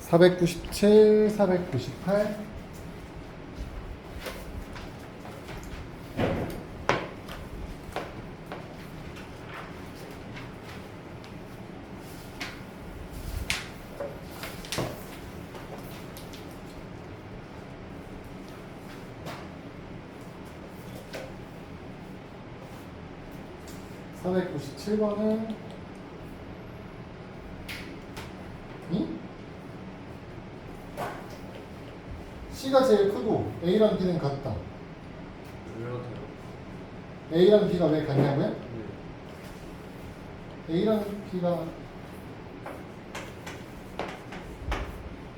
497, 498. (497번은) C가 제일 크고 A랑 B는 같다. A랑 B가 왜 같냐고요? A랑 B가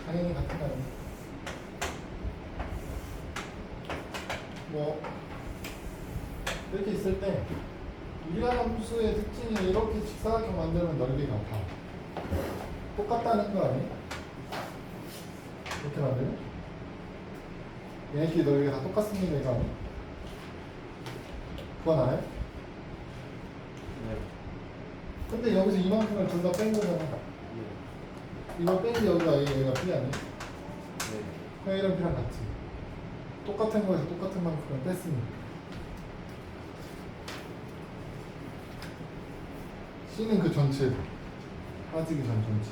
당연히 같은 거 아니에요? 뭐 이렇게 있을 때 유리한 함수의 특징이 이렇게 직사각형 만들면 넓이가 다 똑같다는 거 아니에요? 이렇게 만들면 얘네끼리 넓이가 다 똑같습니다 이거 아니에요? 그건 알아요? 네. 근데 여기서 이만큼을 둘 다 뺀 거잖아. 이걸 뺀 게 여기가 A, 얘가 B 아니에요? 네. 그럼 A랑 B랑 같지. 똑같은 거에서 똑같은 만큼을 뺐습니다. C는 그 전체 빠지기 전 전체.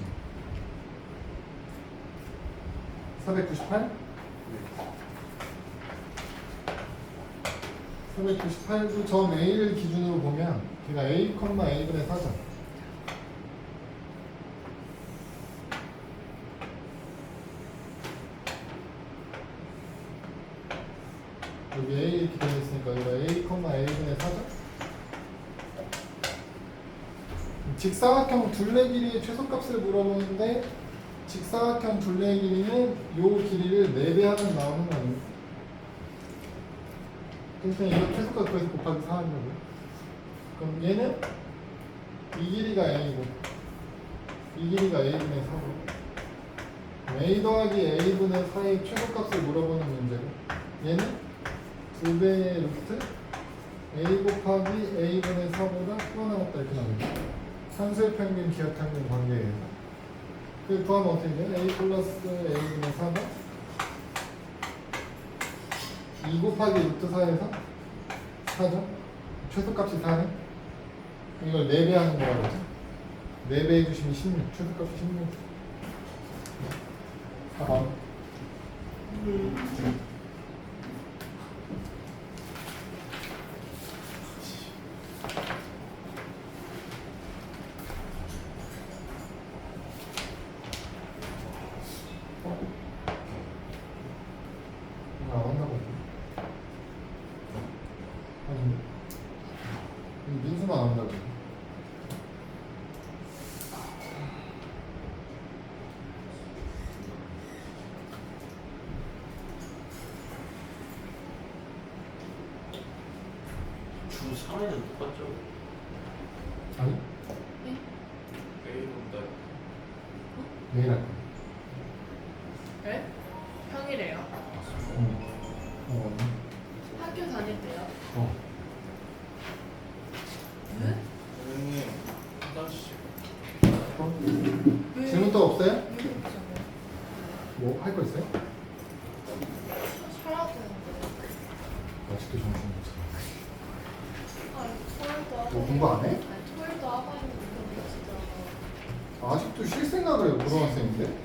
498? 498도 점 A를 기준으로 보면 걔가 A, A분의 4죠. 여기 A 이렇게 되어 있으니까 여기가 A, A분의 4죠. 직사각형 둘레 길이의 최소값을 물어보는데 직사각형 둘레 길이는 요 길이를 4배 하면 나오는 거 아니에요? 그래서 이거 최소값 그래서 곱하기 4 한다고요? 그럼 얘는 이 길이가 A고 이 길이가 A분의 4고 A 더하기 A분의 4의 최소값을 물어보는 문제고 얘는 2배의 루트 A 곱하기 A분의 4보다 크거나 같다 이렇게 나옵니다. 산수의 평균, 기하 평균 관계에 의해서 그 구하면 어떻게 돼요? A 플러스 A분의 4가 2 곱하기 루트 4에서 4죠? 최소값이 4네? 이걸 4배 하는 거라 그러죠? 4배 해주시면 16, 최소값이 16. 4번. 이거 안 한다고. 아니, 민수만 안 한다고. 주 3회는 똑같죠? 아니? A보다 내일 할 거야. 네? 평일에요? 어. 학교 다닐 때요? 어. 네? 선생님 화장실 왜? 질문 또 없어요? 왜 그러잖아요. 뭐 할 거 있어요? 살아야 되는데. 아직도 정신 못 차려. 토요일도 하고. 뭐 공부 안 해? 아니, 토요일도 하고 있는데 진짜. 아직도 쉴 생각을 해요, 고등학생인데?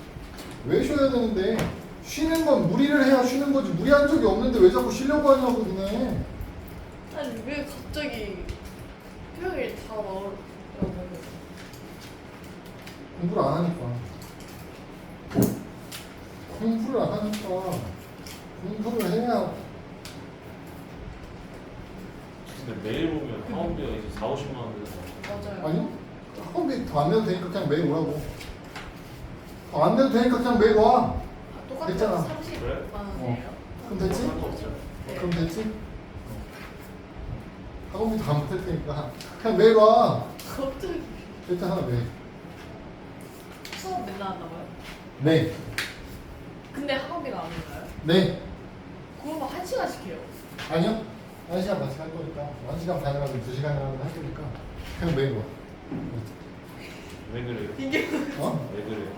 왜 쉬어야 되는데? 쉬는 건 무리를 해야 쉬는 거지. 무리한 적이 없는데 왜 자꾸 쉬려고 하냐고, 니네. 아니 왜 갑자기 평일 다 나오려고. 공부를 안 하니까. 공부를 안 하니까. 공부를 해야. 근데 매일 보면 학원비가 이제 4, 50만 원 들어서 맞아요. 아니? 학원비 더 안 내도 되니까 그냥 매일 오라고. 더 안 내도 되니까 그냥 매일 와. 아, 똑같아요. 됐잖아. 30만 원이에요? 그럼 됐지? 상관없어요. 네. 그럼 됐지? 학원비 더 안 받을 테니까 그냥 매일 와. 갑자기 됐잖아, 매일. 수업 맨날 한다고요? 네. 근데 학원비가 안 올라요? 네. 그러면 1시간씩 해요. 아니요. 1시간 반씩 할 거니까 1시간 반이라도 2시간이라도 할 거니까 그냥 매일 와. 왜 그래요? 이게 어? 왜 그래요?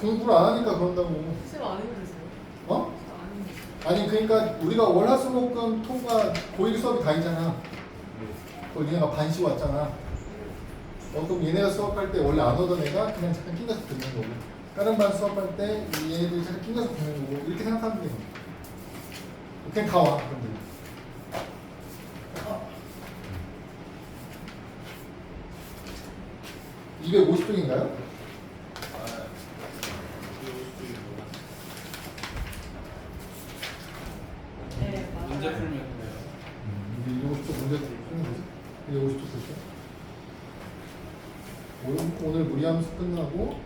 공부를 안 하니까 그런다고. 쌤 아닌데서요? 어? 저 아닌데. 아니 그러니까 우리가 월화수목금 토가 고1 수업이 다 있잖아. 또 니네가 반씩 왔잖아. 그럼 얘네가 수업할 때 원래 안 오던 애가 그냥 잠깐 낑겨서 듣는 거고, 다른 반 수업할 때 이 애들이 잠깐 낑겨서 듣는 거고, 이렇게 생각하면 돼. 그냥 다 와. 그럼 250쪽인가요? 네, 맞아요. 문제 풀면 돼요. 이게 250쪽 문제 푸는 거지? 250쪽 쓸게. 오늘 무리함수 끝나고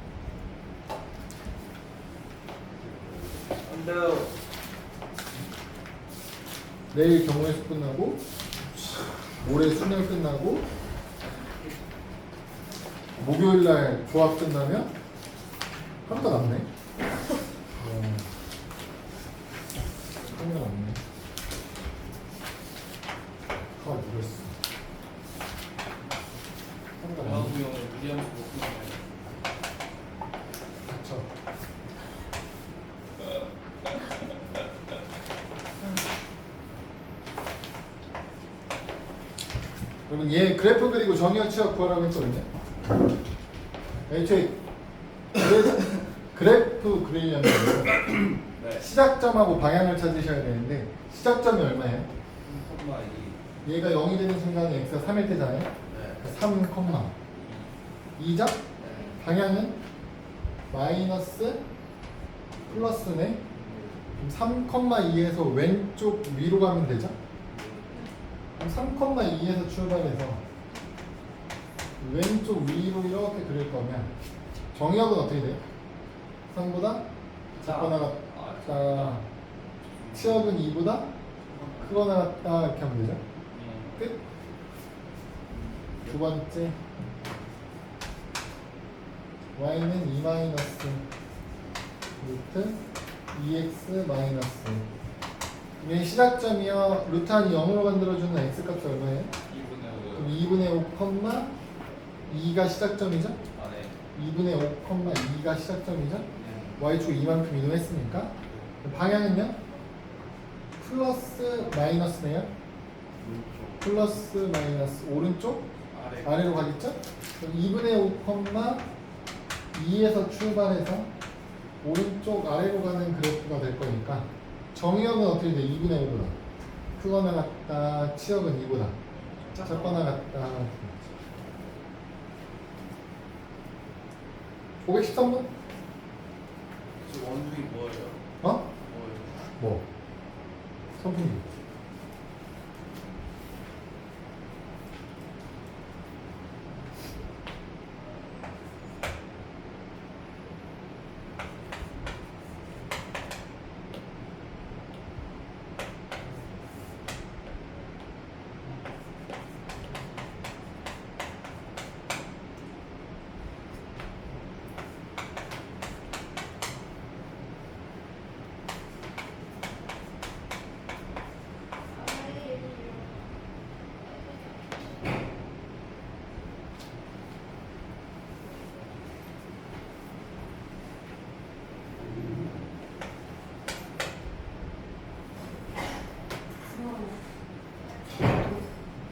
안 돼요. 내일 경우의 수 끝나고 모레 수능 끝나고 목요일 날 조합 끝나면 하루가 남네. 하루가 남네. 누렸어. 하루가 영화 남네. 구형을 무리하면서 못 풀어요. 닥쳐. 그러면 얘 그래프 그리고 정의역 취업 구하라고 했거든요. 애초에 그래프 그리려면 네. 시작점하고 방향을 찾으셔야 되는데 시작점이 얼마예요? 3,2. 얘가 0이 되는 순간에 x가 3일 때잖아요. 네. 3, 2죠? 네. 방향은 마이너스 플러스네. 그럼 3,2에서 왼쪽 위로 가면 되죠? 그럼 3,2에서 출발해서 왼쪽 위로 이렇게 그릴 거면 정의역은 어떻게 돼요? 3보다 작거나 같다. 치역은 2보다 크거나 같다. 이렇게 하면 되죠? 끝. 두 번째 y는 2 마이너스 루트 2x 마이너스, 이게 시작점이요. 루트 한이 0으로 만들어주는 x 값이 얼마예요? 2분의 5. 그럼 2분의 5, 2가 시작점이죠? 아, 네. 2분의 5, 2가 시작점이죠? 네. y축 이만큼 이동했으니까 방향은요? 플러스 마이너스네요. 플러스 마이너스 오른쪽 아래. 아래로 가겠죠? 그럼 2분의 5, 2에서 출발해서 오른쪽 아래로 가는 그래프가 될 거니까 정의역은 어떻게 돼? 2분의 5보다 크거나 같다. 치역은 2보다 작거나 같다. 513번? 저 원숭이 뭐예요? 어? 뭐예요? 뭐? 선풍기.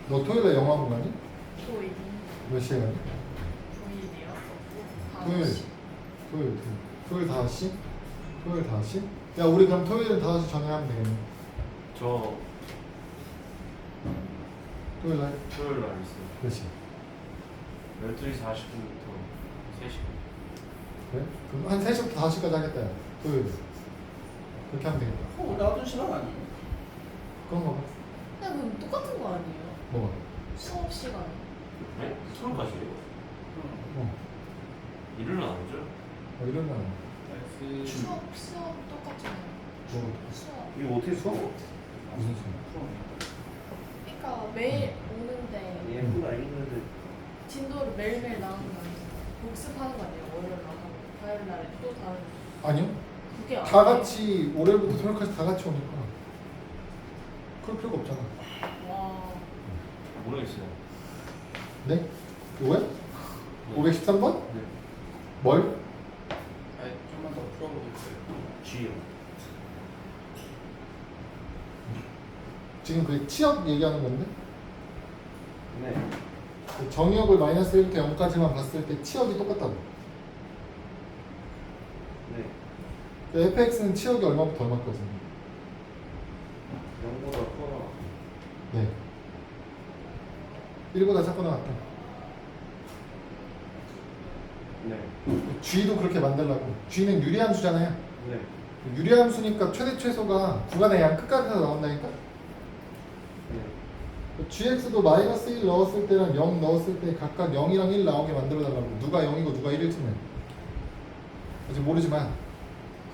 너 토요일에 영화 보고 가니? 토일이 몇 시에 가니? 토일이요? 토요일 5시? 토요일 5시? 야 우리 그럼 토요일은 5시 전에 하면 되겠네. 저 토요일 날 토요일 날 있어요. 몇 시? 12시 40분부터 3시간. 그래? 그럼 한 3시부터 5시까지 하겠다. 야. 토요일 그렇게 하면 되겠다. 나도 시간 아니에요? 그런 거 봐. 근데 그럼 똑같은 거 아니에요? 뭐가? 수업 시간. 네? 수능까지요? 어. 일요일은 아니죠? 이런 거 그 수업 똑같잖아요. 뭐 수업. 이거 어떻게 수업? 무슨 소리야? 그러니까 매일 오는데 예쁘다 알겠는데 진도를 매일매일 나오는 거 아니에요? 복습하는 거 아니에요? 월요일 날 하고 화요일 날에 또 다른. 아니요. 그게 다 아니에요? 같이 월요일부터 토요일까지 다 같이 오니까 그럴 필요가 없잖아. 와. 모르겠어요. 네? 이거야? 513번? 네. 뭘? 아니 좀 G요. 지금 그 치역 얘기하는 건데 네. 그 정역을 마이너스 1부터 0까지만 봤을 때 치역이 똑같다고. 네. 그 fx는 치역이 얼마부터 얼마까지? 0보다 커나. 네. 1보다 작거나 같다. 네. g도 그렇게 만들라고. g는 유리함수잖아요. 네. 유리함수니까 최대 최소가 구간의 양 끝까지서 나온다니까. 네. gx도 마이너스 1 넣었을 때랑 0 넣었을 때 각각 0이랑 1 나오게 만들어달라고. 누가 0이고 누가 1일지는 아직 모르지만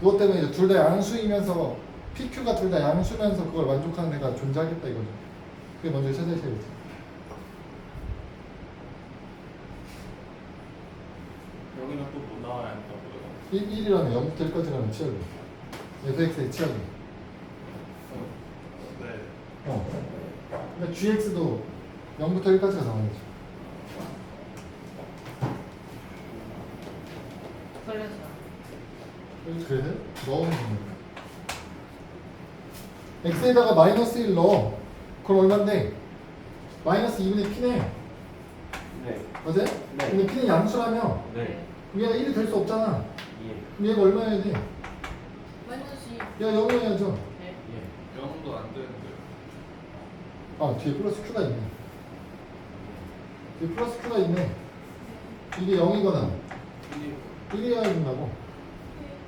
그것 때문에 이제 둘 다 양수이면서 PQ가 둘 다 양수면서 그걸 만족하는 애가 존재하겠다 이거죠. 그게 먼저 찾아야겠지. 여기는 또 못 나와야 한다고요. 1이라는 0부터 1까지라는 치역이 fx의 치역이. 네. 그러니까 gx도 0부터 1까지가 나와야지. 걸려서. 그래서 넣으면 됩니다. x에다가 마이너스 1 넣어. 그럼 얼만데? 마이너스 2분의 p네. 네. 맞아요? 네. 근데 p는 양수라며 네. 그럼 얘가 1이 될 수 없잖아. 예. 그럼 얘가 얼마여야 돼? 마이너스 2. 얘가 0이어야죠. 네. 예. 0도 안 되는데. 아 뒤에 플러스 q가 있네. 뒤에 플러스 q가 있네. 이게 0이거나 1이어야 된다고.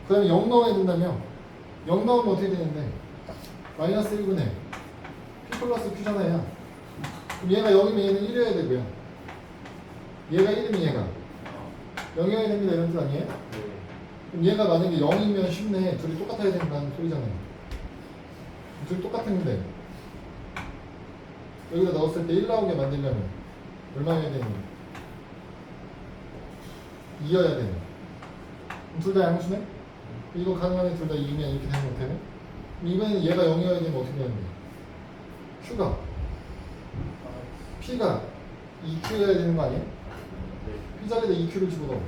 그 다음에 0 넣어야 된다며. 0 넣으면 어떻게 되는데? 마이너스 1분의 p 플러스 q잖아요. 그럼 얘가 0이면 얘는 1이어야 되고요. 얘가 1이면 얘가 0이어야 됩니다 이런 뜻 아니에요? 네. 그럼 얘가 만약에 0이면 쉽네. 둘이 똑같아야 된다는 소리잖아요. 둘이 똑같은데 여기다 넣었을 때 1 나오게 만들려면 얼마여야 되는 거야? 2여야 되는 거야. 둘 다 양수네? 이거 가능하면 둘 다 2면 이렇게 되는 거 같아요. 이번에는 얘가 0이어야 되면 어떻게 되는데? Q가 P가 2Q여야 되는 거 아니에요? 네. P 자리에다 2Q를 집어넣어.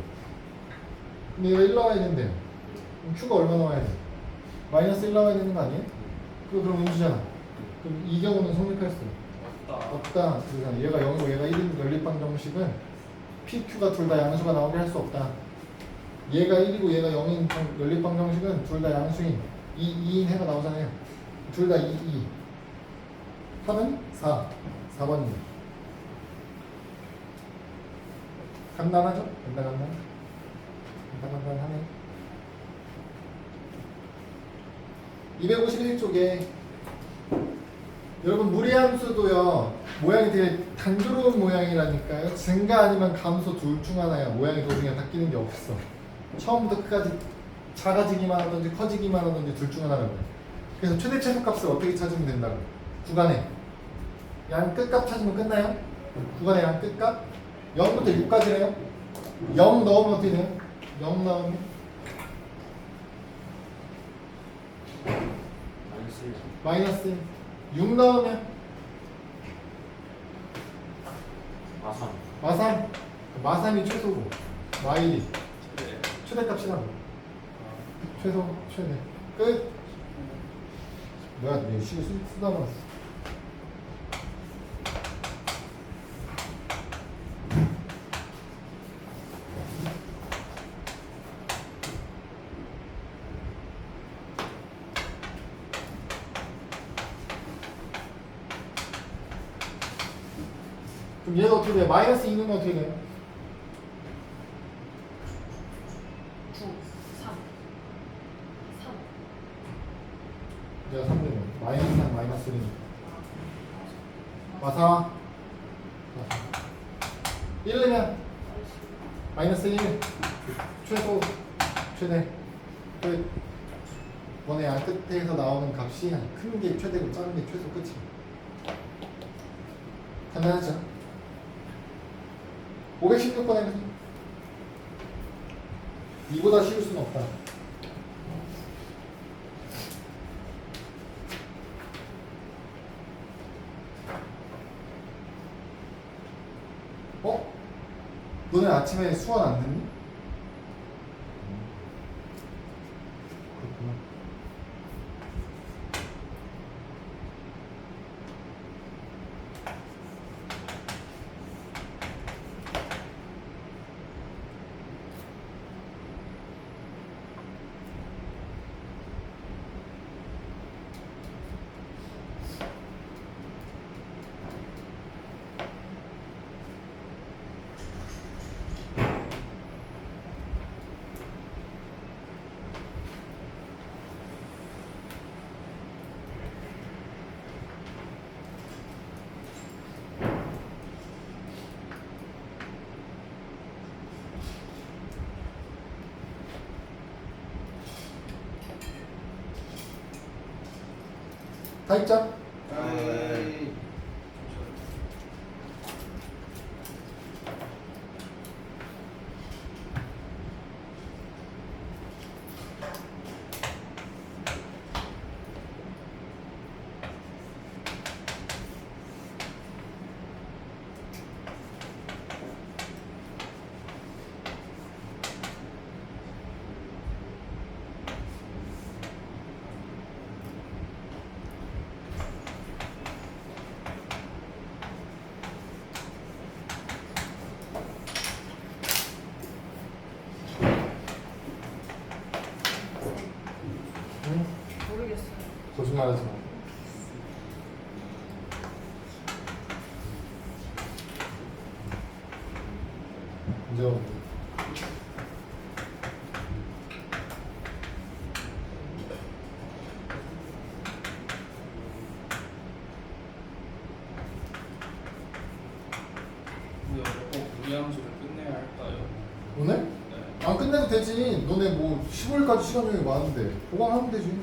근데 얘가 1 나와야 된대요. 그럼 Q가 얼마 나와야 돼? 마이너스 1 나와야 되는 거 아니에요? 그거 그럼 음수잖아. 그럼 이 경우는 성립할 수 없다. 그러잖아. 얘가 0이고 얘가 1인 연립방 정식은 PQ가 둘 다 양수가 나오게 할 수 없다. 얘가 1이고 얘가 0인 연립방 정식은 둘 다 양수인 2인 해가 나오잖아요. 둘 다 2. 답은 4번입니다. 간단하죠? 간단하네. 251쪽에 여러분 무리함수도요 모양이 되게 단조로운 모양이라니까요. 증가 아니면 감소 둘 중 하나야. 모양이 도중에 바뀌는 게 없어. 처음부터 끝까지 작아지기만 하든지 커지기만 하든지 둘 중 하나라고요. 그래서 최대 최소값을 어떻게 찾으면 된다고? 구간에 양 끝값 찾으면 끝나요? 구간의 양 끝값 0부터 6까지래요. 0 넣으면 어떻게 돼요? 0 넣으면 마이너스 1. 마이너스 6 넣으면 마삼. 마삼. 마삼이 최소고 마일이 최대값이라고. 최소 최대 끝. 뭐야 내 시계 쓰다 말았어. 그럼 얘가 어떻게 돼? 마이너스 2는 어떻게 돼요? 9, 3. 3. 내가 3되면 마이너스 3 마이너스 1 마사 1이면 마이너스 1 최소 최대 끝. 번의 양 끝에서 나오는 값이 큰 게 최대고 작은 게 최소 끝이야. 간단하죠? 516번에는 이보다 쉬울 수는 없다. 어? 너네 아침에 수원 안 듣니? 그렇구나. 다 있죠? 네. 응? 모르겠어요. 거짓말하지 마. 문제가 뭔데? 근데 오늘 꼭 무리함수를 끝내야 할까요? 오늘? 네. 안 끝내도 되지. 너네 뭐 15일까지 시간 여유 많은데 보강하면 되지.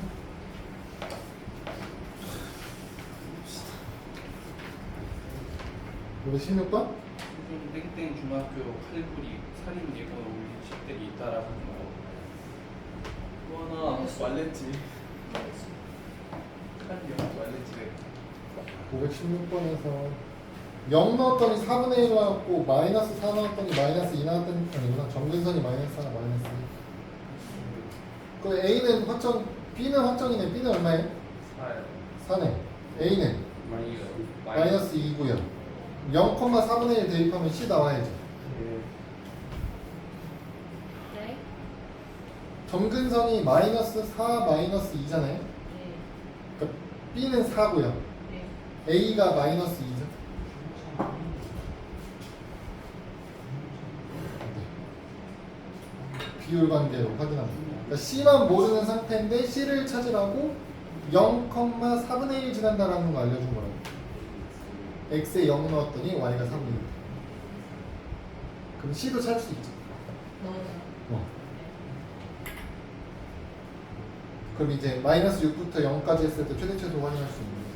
너네 16번? 요즘 땡땡 중학교 칼부리 살인 예고를 올린 식들이 있다라고 뭐 또 하나 말레지 칼리요 말레지래 516번에서 0 넣었더니 4분의 1 나왔고 마이너스 4 넣었더니 마이너스 2 나왔더니 아니구나. 정근선이 마이너스 4, 마이너스 2. 그 A는 확정, B는 확정이네. B는 얼마예요? 4네. A는 마이너스 2고요. 0,4분의 1 대입하면 C 나와야죠. 네. 점근선이 마이너스 4, 마이너스 2잖아요. 네. 그러니까 B는 4고요. 네. A가 마이너스 2죠. 비율 관계로 확인합니다. 그러니까 C만 모르는 상태인데 C를 찾으라고 0,4분의 1 지난다라는 거 알려준 거라고. X에 0 넣었더니 Y가 4분의 1. 그럼 C도 찾을 수 있죠. 넣어요. 그럼 이제 마이너스 6부터 0까지 했을 때 최대 최소 확인할 수 있는 거죠.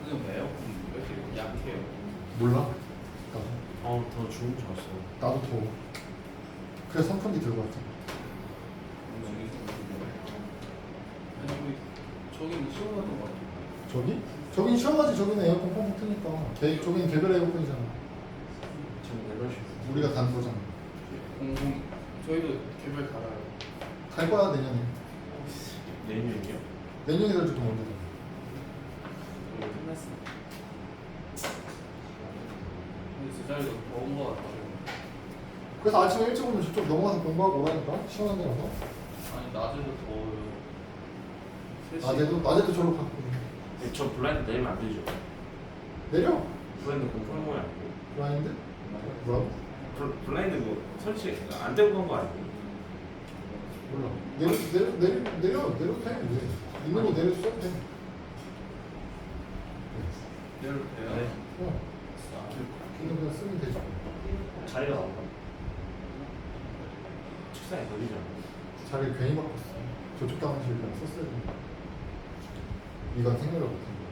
근데 왜 에어컨 왜 이렇게 약해요? 몰라? 더 죽은 줄 알았어. 나도 더워. 그래서 선풍기 들고 왔잖아. 아니 우리 저기는 시원하던 것 같아. 저기? 저긴 시원하지. 저기는 에어컨 펑펑 트니까. 저기는 개별 에어컨이잖아. 지금 내려시. 우리가 단 거잖아. 저희도 개별 갈아요. 갈 거야 내년에. 내년이요? 내년이 될지도 모르잖아. 오늘 끝났어. 근데 제 자리도 더운 것 같아요. 그래서 아침에 일찍 오면 저쪽 넘어가서 공부하고 오라니까. 시원한 데 가서. 아니 낮에도 더워요. 3시. 낮에도 저로 갖고 저 블라인드 내리면 안 되죠. 내려. 블라인드 공포한 거야. 블라인드? 뭐라고? 블라인드 뭐 설치 안 되고 간 거 아니고? 몰라. 내려도 돼. 이제. 있는 거 내려 써도 돼. 내려도 돼요? 네. 있는 거 그냥 쓰면 되지. 자리가 나온다. 책상에 걸리잖아. 자리를 괜히 바꿨어. 저쪽 당실 그냥 썼어야 돼. 네가 생각을 못한 거야.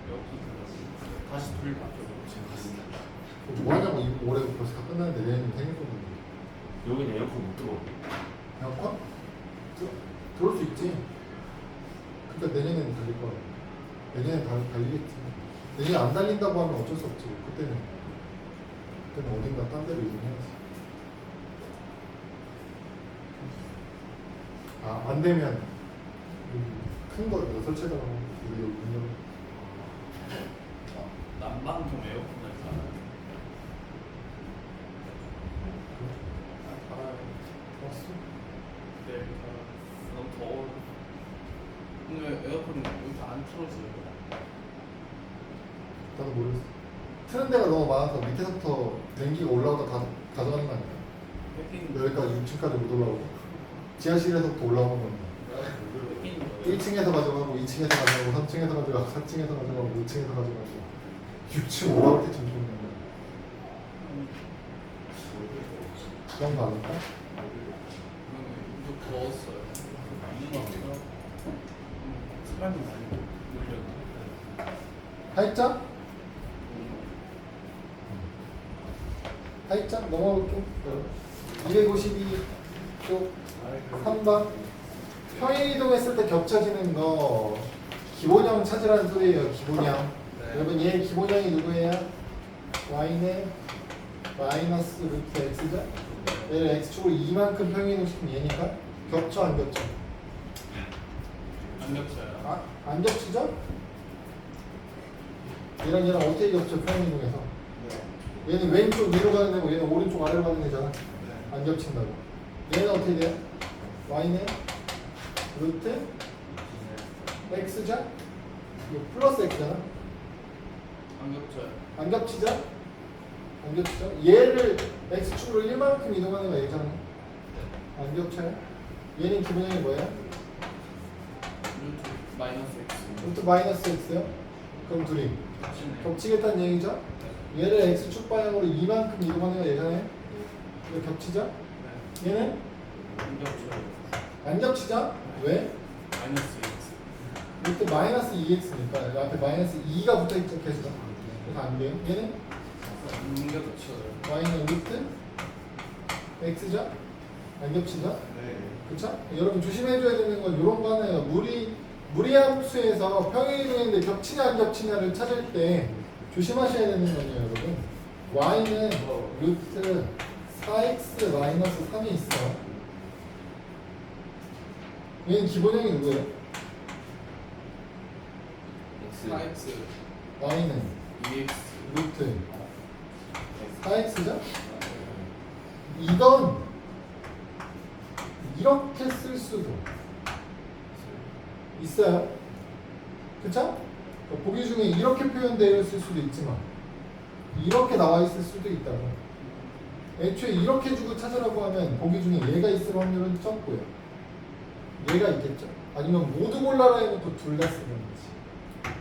에어컨 들어갔어. 다시 돌 바뀌어서 지금 갔습니다. 뭐 하냐고. 이거 올해 벌써 다 끝났는데 내년 생일 거거든. 여기는 에어컨 못 들어. 에어컨? 들어올 수 있지. 그러니까 내년에는 달릴 거야. 내년에 달리겠지. 내년에 안 달린다고 하면 어쩔 수 없지. 그때는 어딘가 딴 데로 이동해야지. 안 되면 큰 거 설치해달라고 우리 여기 문 열어. 난방통 에어컨을 갈아요. 갈아요. 왔어? 네, 갈아요. 너무 더워요. 근데 왜 에어컨이 이렇게 안 틀어져요? 나도 모르겠어. 트는 데가 너무 많아서 밑에서부터 냉기가 올라오다 가져가는 거 아니야? 패킹 여기까지 6층까지 못 올라오고 지하실에서부터 올라오는 건데 패킹 1층에서 가져가고 2층에서 가져가고 3층에서 가져가고 4층에서 가져가고 5층에서 가져가고 6층 올라올 때쯤 되는 거야. 그런 거 아닐까? 이거 더웠어요. 눈앞이라 사람이 많이 몰렸나? 팔자? 팔자 넘어볼게. 252쪽 3번. 평행 이동했을 때 겹쳐지는 거 기본형 찾으라는 소리예요. 기본형. 네. 여러분 얘 기본형이 누구예요? y는 마이너스 루트 x죠? 얘를 x축으로 이만큼 평행 이동시키면 얘니까 겹쳐 안 겹쳐? 안 겹쳐요. 아, 안 겹치죠? 얘랑 얘랑 어떻게 겹쳐 평행 이동해서? 네. 얘는 왼쪽 위로 가는 애고 얘는 오른쪽 아래로 가는 애잖아. 네. 안 겹친다고. 얘는 어떻게 돼요? y는 루트 x죠? 이거 플러스 x잖아. 안 겹쳐요. 안 겹치죠? 안 겹치죠? 얘를 x축으로 1만큼 이동하는 거 얘잖아. 안 겹쳐요? 얘는 기본형이 뭐예요? 루트 마이너스 x. 루트 마이너스 x요? 그럼 둘이 겹치네. 겹치겠다는 얘기죠? 얘를 x축 방향으로 이만큼 이동하는 거 얘잖아요. 이거 겹치죠? 네. 얘는 안 겹쳐요. 안 겹치죠? 왜? 마이너스 x. 루트 마이너스 2x니까 앞에 마이너스 2가 붙어있죠 계속. 그래서 안 돼요. 얘는 안 겹쳐요. y는 루트 x죠? 안 겹치죠? 네. 그쵸? 여러분 조심해줘야 되는 건 이런 거 하나예요. 무리함수에서 평행이동인데 겹치냐 안 겹치냐를 찾을 때 조심하셔야 되는 거예요, 여러분. y는 루트 4x 마이너스 3이 있어. 얘는 기본형이 누구예요? 4x, y는 2x. 루트 4x죠? 이건 이렇게 쓸 수도 있어요. 그쵸? 보기 중에 이렇게 표현되어 있을 수도 있지만 이렇게 나와 있을 수도 있다고. 애초에 이렇게 주고 찾으라고 하면 보기 중에 얘가 있을 확률은 적고요. 얘가 있겠죠. 아니면 모두 골라라 해놓고 둘 다 쓰는 거지.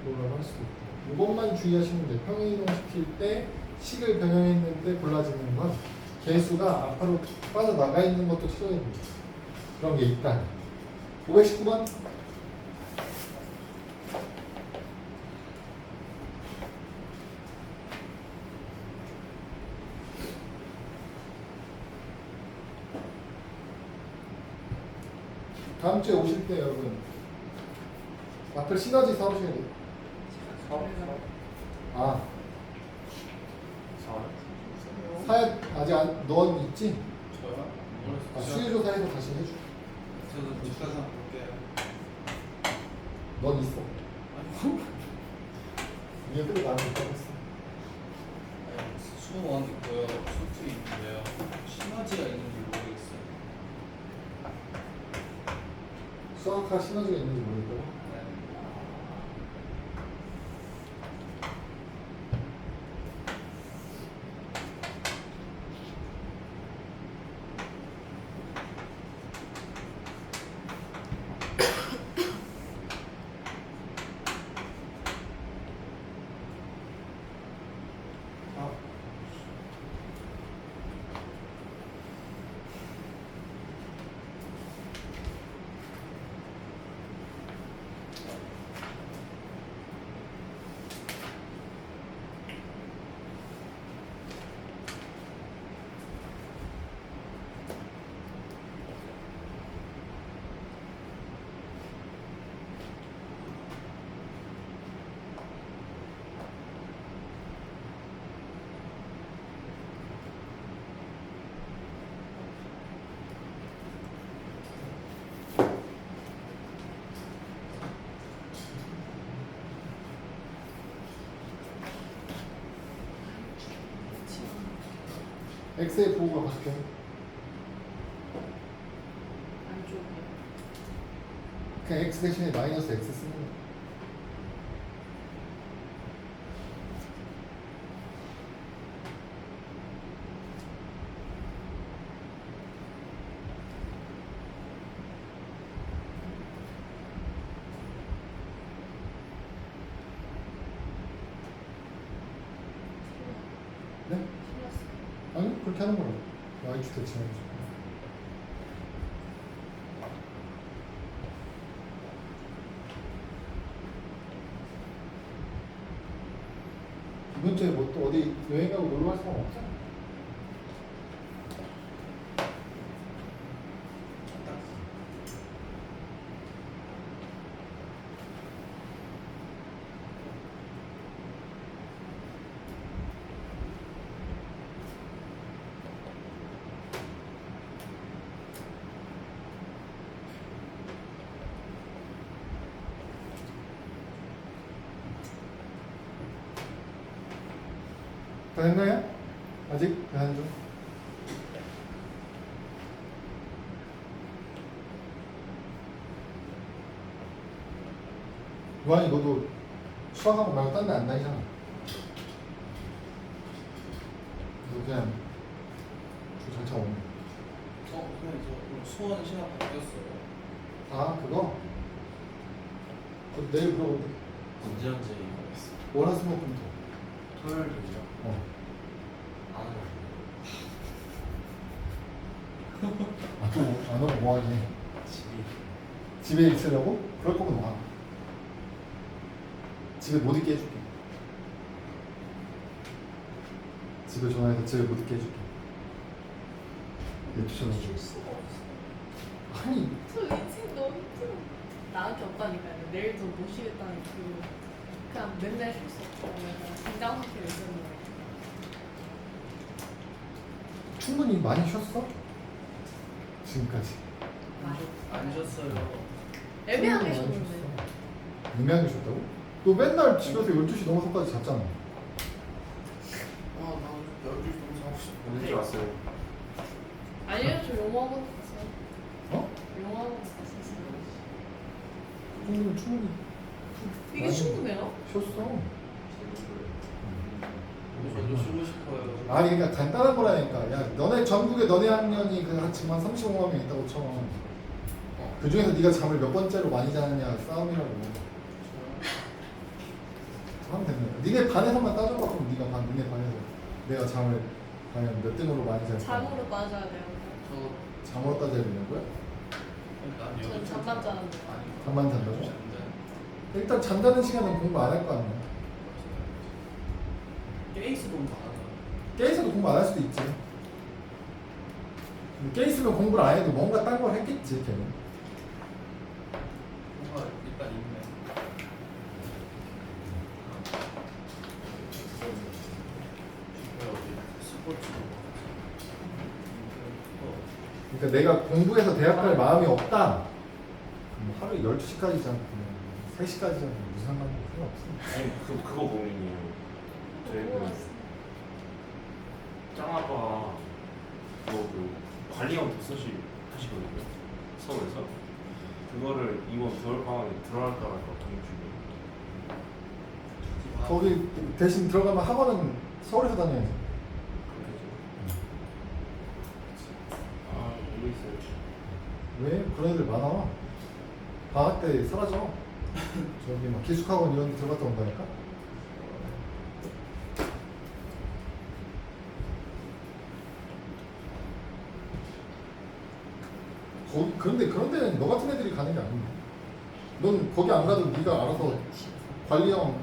골라라 할 수도 있고. 이것만 주의하시면 돼요. 평행이동 시킬 때 식을 변형했는데 골라지는 건 개수가 앞으로 빠져나가 있는 것도 찾아야 됩니다. 그런 게 있다. 519번. 다음 주에 오실 때 여러분 앞을 시너지 사오셔야 돼요. 아, 사야 아직 넌 있지? 저요? 아, 수요조사해서 다시 해줘. 저도 집 가서 볼게요. 넌 있어. 아니, 얘들 나한테 있다했어. 수원 있고요. 수트 있는데요. 시너지가 있는지 모르겠어요. 수학과 시너지가 있는지 모르겠다고. 네. 아. x의 부호가 바뀌어. 안쪽에. 그냥 x 대신에 마이너스 x 쓰는 거야. 네? 틀렸어. 아니 그렇게 하는 거라고. y축 대칭하는 거. 어디 여행 가고 놀러 갈 사람 없잖아. 다 됐나요? 아직 대한 중. 유한이 너도 수학하고 말고 딴 데 안 다니잖아. 너 그냥 주장차 오네. 그냥 저 수원 시간 바뀌었어요. 아 그거? 내일 물어볼게. 언제 있어? 월화수목금토. 토요일이죠? 어. 안 안 오면 뭐하지? 집이 집에 있으려고? 그럴 거면 와. 집에 못 있게 해줄게. 집에 전화해서 집에 못 있게 해줄게. 12시간 쉴 수가 없어. 아니 저 인생 너무 힘들어. 나한테 없다니까요. 내일도 못 쉬겠다는 그냥 맨날 쉴 수 없고 약간 긴장 상태로 있는 거예요. 충분히 많이 쉬었어? 지금까지. 안 쉬었어요. 애매하게 충분히 많이 쉬었는데. 쉬었어. 애매하게 쉬었다고? 너 맨날 집에서 12시 넘어서까지 잤잖아. 나 12시 너무 자고 싶어. 언제 왔어요? 아니요, 저 영화관 갔어요. 어? 영화관 갔었어요. 충분히 이게 많이 충분해요? 쉬었어. 저도 쉬고 싶어요. 아니 그러니까 간단한 거라니까. 야 너네 전국에 너네 학년이 그 지금 한 35만 명 있다고 쳐. 그 중에서 네가 잠을 몇 번째로 많이 자느냐 싸움이라고. 하면 됩니다. 니네 반에서만 따져봐. 그럼 네가 니네 반에서 내가 잠을 과연 몇 등으로 많이 잘까? 잠으로 빠져야 돼요. 저 잠으로 따져야 되냐고요? 난 저는 잠만 자는데. 잠만 잔다고? 일단 잠자는 시간은 공부 안 할 거 아니야. 게임스 너무 많아. 깨있어도 공부 안 할 수도 있지. 근데 깨있으면 공부를 안 해도 뭔가 딴 걸 했겠지 걔는. 뭔가 일단 있네. 스포츠도 그러니까 내가 공부해서 대학 갈 마음이 없다. 그럼 하루에 12시까지 자고 그냥 3시까지 자고 무슨 상관이 없어. 아니 그거 고민이에요. 저희 그 짱아빠 그 관리형 독서실 하시거든요. 서울에서. 그거를 이번 겨울방학에 들어갈까 말까 고민 중이에요. 거기 대신 들어가면 학원은 서울에서 다녀야지. 그렇겠죠. 아 모르겠어요. 왜? 그런 애들 많아. 방학 때 사라져. 저기 막 기숙학원 이런 데 들어갔다 온다니까? 그런데 그런 데는 너 같은 애들이 가는 게 아닌데. 넌 거기 안 가도 네가 알아서 관리형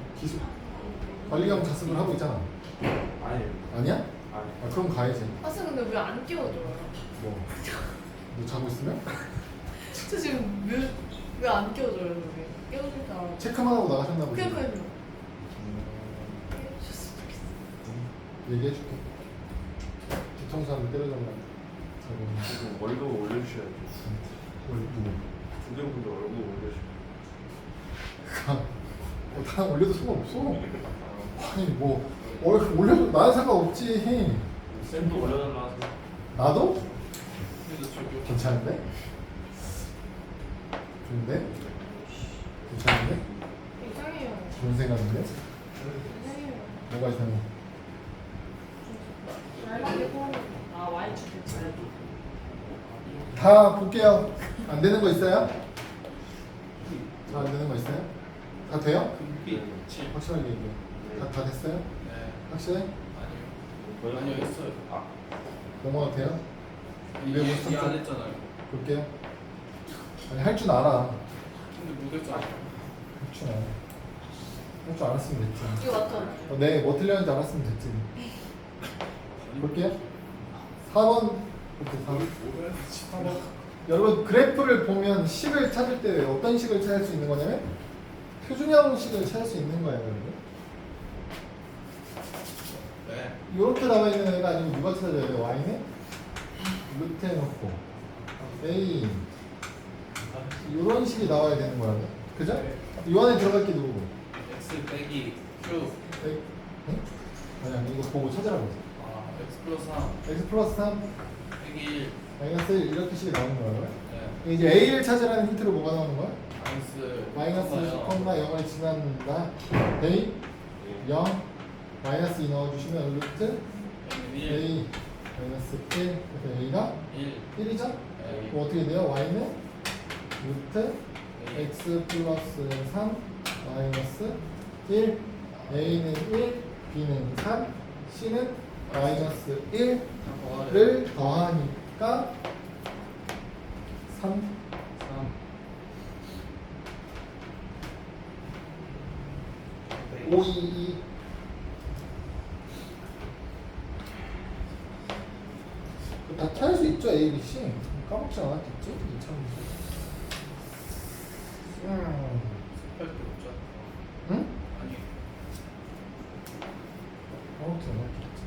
자습을 하고 있잖아. 아니에요. 아니야? 아니. 아, 그럼 가야지. 사실 근데 왜 안 끼워줘요? 뭐? 너 자고 있으면? 저 지금 왜 안 끼워줘요, 여기? 끼워줄 줄 알아. 체크만 하고 나가셨나 보지. 그러니까요. 얘기해줄게. 뒤통수한테 때려잡으라. 지금 월급 올려주셔야죠. 누구? 중대분들 월급 올려주셔야 다 올려도 상관없어. 아니 뭐 올려도 나는 상관없지. 쌤도 올려달라 하세요. 나도? 그래서 저기 괜찮은데? 좋은데? 괜찮은데? 이상해요. 좋은 생각인데? 이상해요. 뭐가 이상해? 얇게 구하는 아, Y축 괜찮아요. 다 볼게요. 안 되는 거 있어요? 다 안 되는 거 있어요? 다 돼요? 금빛 칠. 확실하게 얘기해요. 다 됐어요? 네. 확실해? 아니요. 아니요 했어요. 아, 넘어가도 돼요? 이안 했잖아요. 볼게요. 아니 할 줄 알아. 근데 못 했잖아요. 할 줄 알아. 할 줄 알았으면 됐지. 이거 맞죠? 네, 뭐 틀렸는지 알았으면 됐지. 볼게요. 4번. 이렇게 4번. 여러분 그래프를 보면 식을 찾을 때 어떤 식을 찾을 수 있는 거냐면 표준형식을 찾을 수 있는 거예요, 여러분. 네. 이렇게 나와 있는 애가 아니고 누가 찾아야 돼요? y는 루트 해놓고 a 이런 식이 나와야 되는 거라고. 그죠? 이 안에 들어갈 게 누구고? x 빼기 q. 아니 이거 보고 찾으라고 했어. 아 x 플러스 3 x 플러스 3 빼기 1. 마이너스 1 이렇게 식이 나오는 거라고요? 네. 이제 a를 찾으라는 힌트로 뭐가 나오는 거야? 마이너스 마이너스 0을 지난다. a 0 마이너스 2 넣어주시면 루트 1. a 마이너스 1 그래서 a가 1. 1이죠? 네. 그럼 어떻게 돼요? y는 루트 네. x 플러스 3 마이너스 1 a는 1 b는 3 c는 마이너스 1를 더하니까 3 3. 5 2 2 다 찾을 수 있죠 A, B, C 까먹지 않았겠지? 2000 8도 없죠? 응? 아니. 까먹지 않았겠지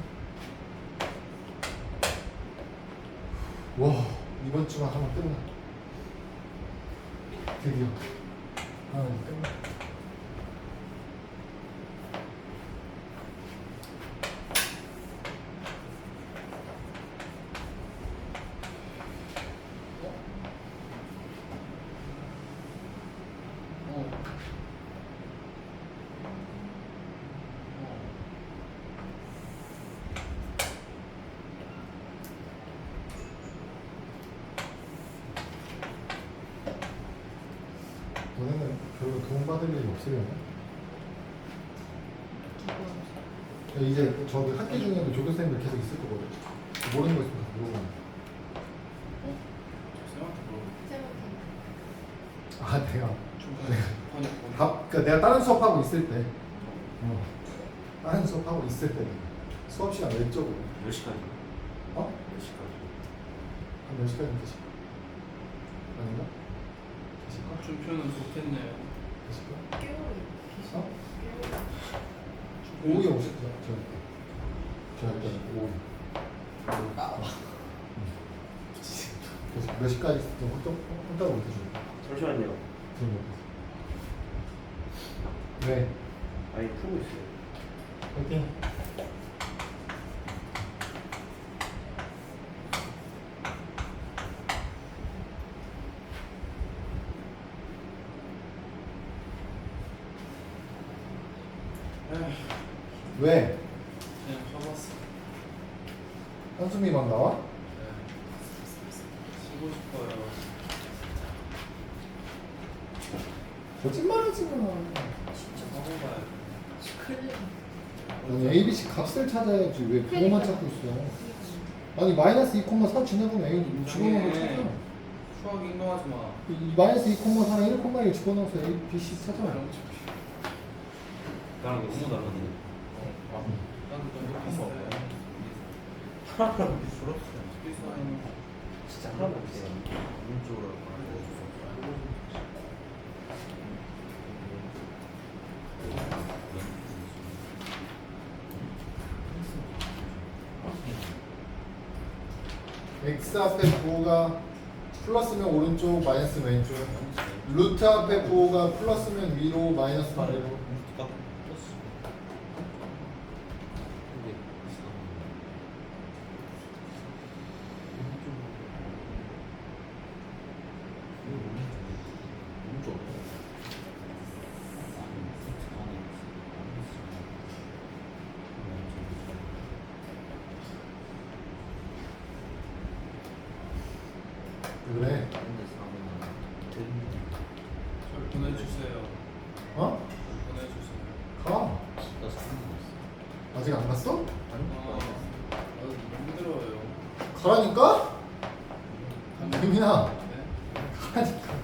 와 이번 주만 하면 끝나 드디어 하면 끝나 너네는 별로 도움받을 일이 없으려나? 이제 저기 학기 중에도 조교쌤들 계속 있을 거거든. 모르는 거 있으면 다 물어보는 저 쌤한테 물어볼게요. 아 내가 중간에 그러니까 내가 다른 수업하고 있을 때 다른 수업하고 있을 때 수업 시간 외적으로 몇 시까지? 어? 몇 시까지? 한 몇 시까지 되실까? 아닌가? 되실까? 준표는 좋겠네요. 되실까? 깨우리 어? 깨우리 오후에 오실게요. 저 일단 오후. 그래서 몇 시까지 좀 혼자로 못해줄까? 잠시만요. 네. 아니 풀고 있어요. 화이팅. 왜? 그냥 써봤어. 한숨이만 나와? 네. 쓰고 싶어요. 거짓말하지 마. 진짜 써봐요. 클릭 아니 ABC 값을 찾아야지 왜 그거만 찾고 있어? 아니 마이너스 2,4 지나가면 A 집어넣은 거 찾아. 수학 인동하지 마. 이 마이너스 2,4랑 1,1 집어넣어서 A, B, C 찾아. 나랑 나랑 너무 다른데. 너무 비슷해. 하나랑 비슷했어. 비슷한 진짜 하나도 없어요. 오른쪽으로 X 앞에 부호가 플러스면 오른쪽, 마이너스면 왼쪽. 루트 앞에 부호가 플러스면 위로, 마이너스면 아래로. 그래. 절 보내주세요. 어? 보내주세요. 가. 아직 안 갔어? 너무 힘들어요. 가라니까? 김민아. 네? 가라니까.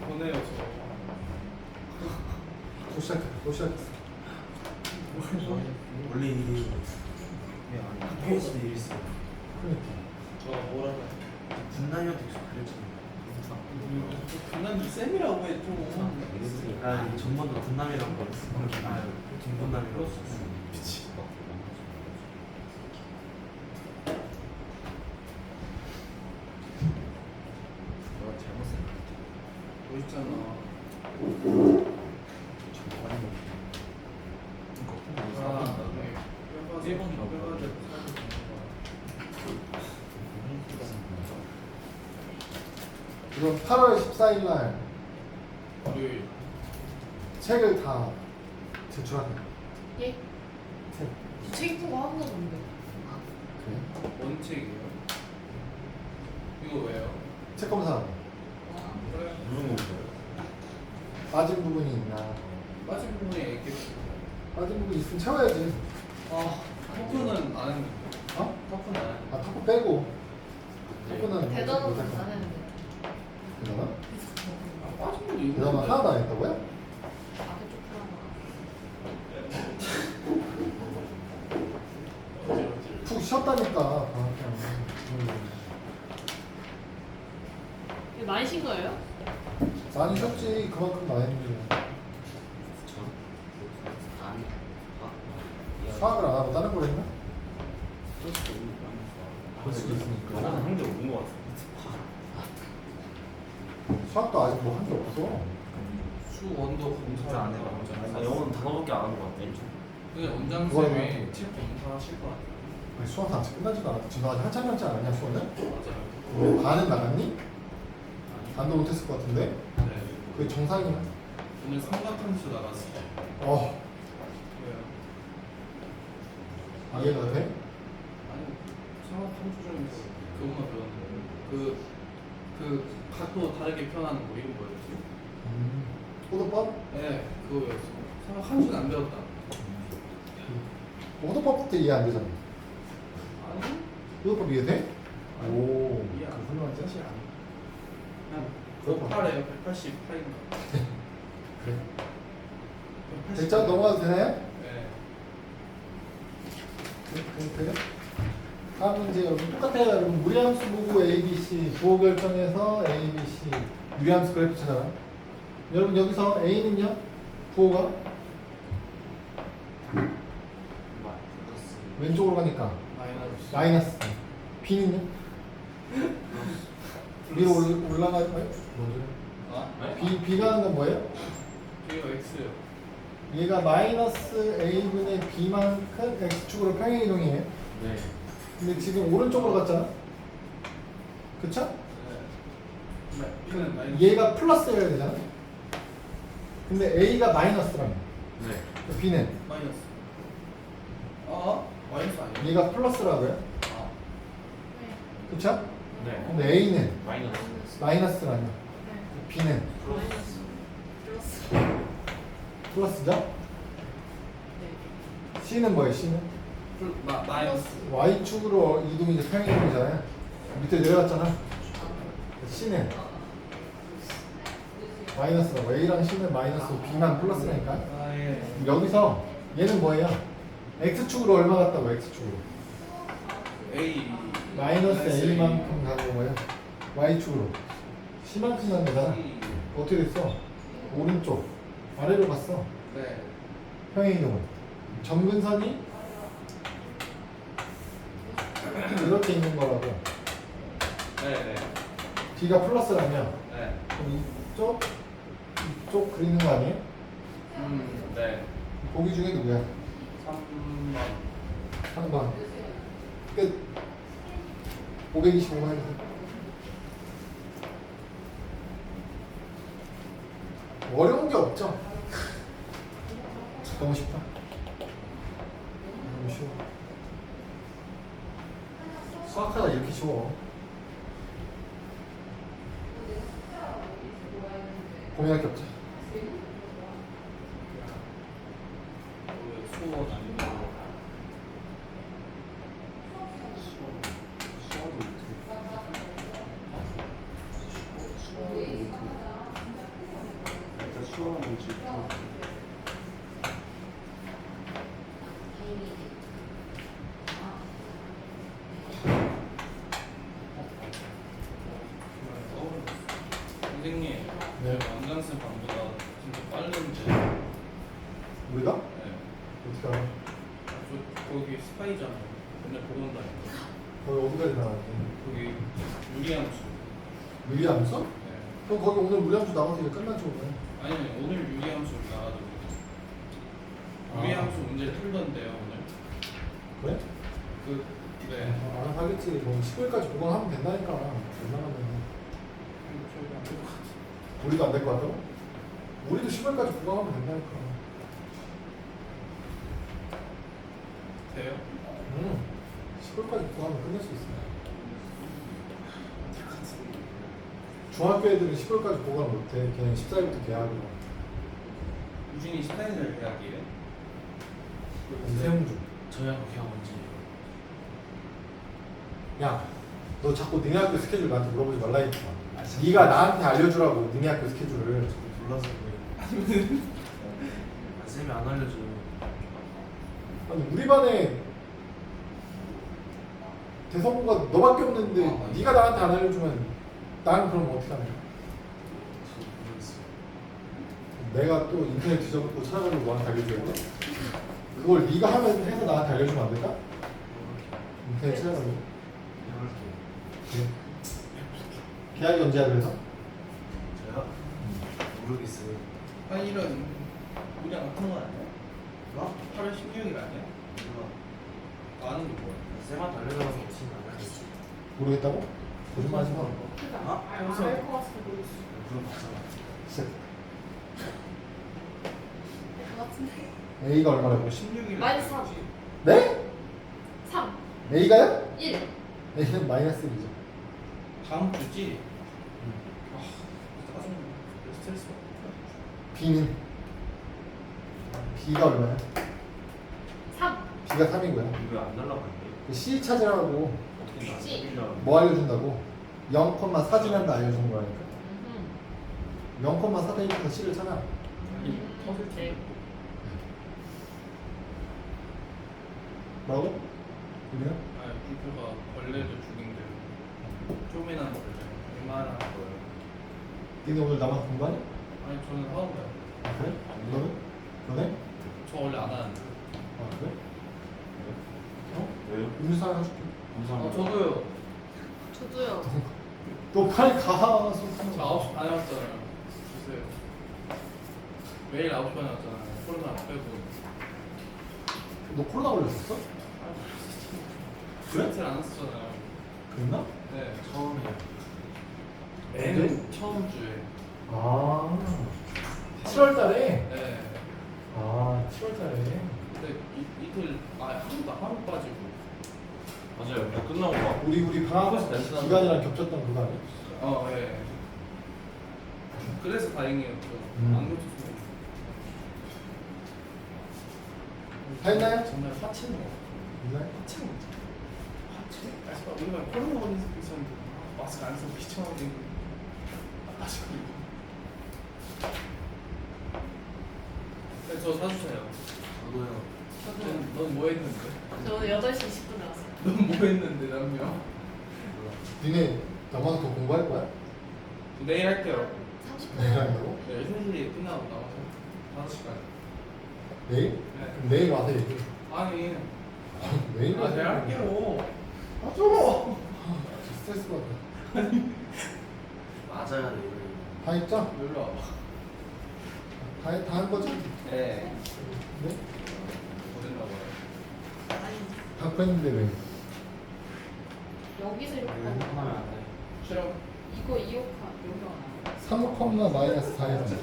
보내요 저. 또 시작했다. 또 시작했어. 원래 이게 학교에서도 이랬어요. 그러니까. 저 뭐라고 해? 분단이한테 계속 그랬잖아요. 장난도 쌤이라고 해 좀. 아 전반도 분남이라고 그랬어. 아 중분남이라고 했어. 미치. 너가 잘못 생각했다. 멋있잖아. 이건 8월 14일 날 우리 책을 다 제출하는 거야. 예? 책. 책 보고 한 건 없는데. 그래? 뭔 책이에요? 이거 왜요? 책 검사. 그래. 무슨 공부예요? 빠진 부분이 있나? 빠진 부분에 이렇게 빠진 부분이 있으면 채워야지. 토크는 안 했는데. 어? 토크는 안 했는데. 아, 타코 빼고. 타코는 대단한 못할 건 거야. 안 했는데. 대단한? 빠진 부분 이거. 대단한 하나도 안 했다고요? 앞에 쪽 푹 쉬었다니까. 방학 때. 하나. 많이 신 거예요? 많이 쉬었지. 그만큼 많이 했는데. 수학을 안 하고 다른 걸 했나? 볼 수도 있으니까. 나는 한게 없는 것 같아. 수학도 아직 뭐 한 게 없어. 수원도 검사 안 해봐. 아, 영어는 단어밖에 안 하는 것 같아. 그냥 원장 그거는 쌤이 책 검사하실 것 같아요. 아니, 수학 아직 끝나지도 않았지. 지금 아직 한참 남지 않았냐, 수학은? 맞아요. 왜 반은 나갔니? 반도 못했을 것 같은데? 네. 그게 정상이야. 오늘 삼각함수 나갔어요. 왜요? 이해가 돼? 아니 삼각함수 중에서 그것만 배웠는데 그 각도 다르게 표현하는 거 이름 뭐였지? 호도법? 네 그거였어. 삼각함수는 안 배웠다. 호도법 때 이해 안 되잖아. 아니 호도법 이해돼? 아니, 오, 이해 안 그 훌륭하지? 사실 안. 그냥 그거 봐. 108에요 188인가. 그래. 됐죠? 넘어가도 되나요? 네. 그래? 다음 문제 여러분 똑같아요. 여러분 무리함수 보고 ABC 부호 결정해서 ABC 유리함수 그래프 찾아라. 여러분 여기서 A는요? 부호가 왼쪽으로 가니까 마이너스. 마이너스. B는요? 위로 올라가 뭐죠? 아? B가 하는 건 뭐예요? B가 X요. 얘가 마이너스 A분의 B만큼 X축으로 평행이동이에요. 네. 근데 지금 오른쪽으로 갔잖아? 그쵸? 네. B는 마이너스. 얘가 플러스여야 되잖아? 근데 A가 마이너스라며. 네. B는 마이너스. 마이너스 아니에요? 얘가 플러스라고요? 아. 네. 그쵸? 네. 근데 A는 마이너스. 마이너스라며. 네. B는 마이너스. 플러스. 플러스죠? 네. C는 뭐예요? C는? 마이너스. Y축으로 이동이 이제 평행이동이잖아요. 밑에 내려갔잖아. C는 마이너스라고. A랑 C는 마이너스, B만 플러스라니까. 아 예. 여기서 얘는 뭐예요? X축으로 얼마 같다고? X축으로 A. 마이너스 A만큼 가는 거예요. Y축으로 C만큼 가는 거잖아. 어떻게 됐어? 오른쪽 아래로 갔어. 네. 평행이동은 점근선이 이렇게 있는 거라고. 네네. B가 플러스라면 네. 그럼 이쪽 그리는 거 아니에요? 네. 보기 중에 누구야? 3번. 3번 끝. 525만 해주세요. 어려운 게 없죠? 너무 쉽다. 너무 쉬워. 수학하다 이렇게 쉬워. 고민할 게 없죠. 수원 아니고. 일단 수학은 뭐지? 네. 원장쌤 방보다 진짜 빠른데. 우리가? 네. 어떻게 알아? 저 거기 스파이잖아요. 맨날 보고 온다니까. 거기 어디까지 나갔지? 거기 유리함수. 유리함수? 네. 그럼 거기 오늘 무리함수 나가서 끝났죠 오늘. 아니 오늘 유리함수 나가지고. 유리함수 문제 풀던데요 오늘. 그래? 네. 알아서 하겠지. 뭐 10일까지 보강하면 된다니까. 웬만하면. 저희가 안될것 같아. 우리도 안 될 것 같아? 우리도 10일까지 보강하면 된다니까. 돼요? 10월까지 구하면 끝낼 수 있어요. 중학교 애들은 10월까지 보강을 못해. 걔는 14일부터 계약이야. 유진이 14일 계약이에요? 세웅주. 저희하고 그냥 언제? 야, 너 자꾸 니네 학교 스케줄 나한테 물어보지 말라 했지. 네가 나한테 알려주라고 니네 학교 스케줄을. 몰라서 그래. 쌤이 안 알려줘요. 아니 우리 반에 대성구가 너밖에 없는데 네가 나한테 안 알려주면 나는 그럼 어떻게 하냐? 내가 또 인터넷 뒤져보고 찾아가지고 너한테 알려줘야 돼? 그걸 네가 하면 해서 나한테 알려주면 안 될까? 인터넷 찾아가지고. 네. 계약이 언제야 그래서? 제가 모르겠어요. 아니면 우리랑 같은 거 아니야? 뭐? 8월 16일 아니야? 아는 게 뭐야? 쌤한테 알려줘서 무슨 안 알려줬어. 모르겠다고? 거짓말하지 마. 아? 알것 같은데 모르겠어. 그럼 봤잖아. 진짜. 알것 같은데. A가 얼마라고? 16일 마이너스 3. 네? 3. A가요? 1. A는 마이너스 1이죠. 다음 주지? 아 짜증나. 스트레스 받아. B는? B가 얼마야? 3. B가 3이고요. 이거 안 날라가는데? C 찾으라고 어떻게 C. 뭐 알려준다고? 0,4 지난다 알려주는 거라니까. 음. 0,4 대입해서 C를 찾아. 아니 터질 때 뭐라고? 우리는? 아 불표가 벌레도 죽인대요. 쪼매난 벌레. 웬만한 거예요. 니네 오늘 남아서 공부하니? 아니 저는 하는 거예요. 아 그래? 너는? 너네? 저 원래 안 하는데. 아 그래? 어? 왜요? 음료수 하나 줄게. 감사합니다. 저도요. 저도요. 너 빨리 가. 저 9시 반에 왔잖아요. 주세요. 매일 9시 반에 왔잖아요. 코로나 빼고. 너 코로나 걸렸었어? 그래? 이틀 안 왔었잖아요. 그랬나? 네. 처음이에요. 맨 처음 주에. 아 7월 달에? 네. 아 7월 달에. 근데 이틀 하루 빠지고. 맞아요. 그거 끝나고 막 우리 방학 그래서 냄새 나는 기간이랑 겹쳤던 그거 아니야? 예. 그래서 다행이에요. 안 놓쳤어요. 다 했나요? 정말 화채는 거. 있나요? 화채는 거. 화채? 우리가 코로나 걸린 적 있었는데 마스크 안 쓰고 귀찮아지고 마스크 입고. 네, 저 사주세요. 저도요. 넌 뭐 했는데? 저는 8시 20분에 왔어요. 넌 뭐 했는데 남녀? 니네 남아서 더 공부할 거야? 내일 할게요. 30분. 내일 한다고? 네, 3시 끝나고 나와서 5시까지. 내일? 네. 그럼 내일 와서 얘기해. 아니, 내일 내가 할게요. 아 좀! 스트레스 받아. 맞아야 돼. 다 했죠? 놀러 와봐. 다 한 거지? 네. 네? 어딨나 봐요. 아니, 다 했는데 왜? 여기서 이렇게 이거 하면 하면 안 돼. 실험. 이거 2호카 여기 하나. 3, 마이너스 4에서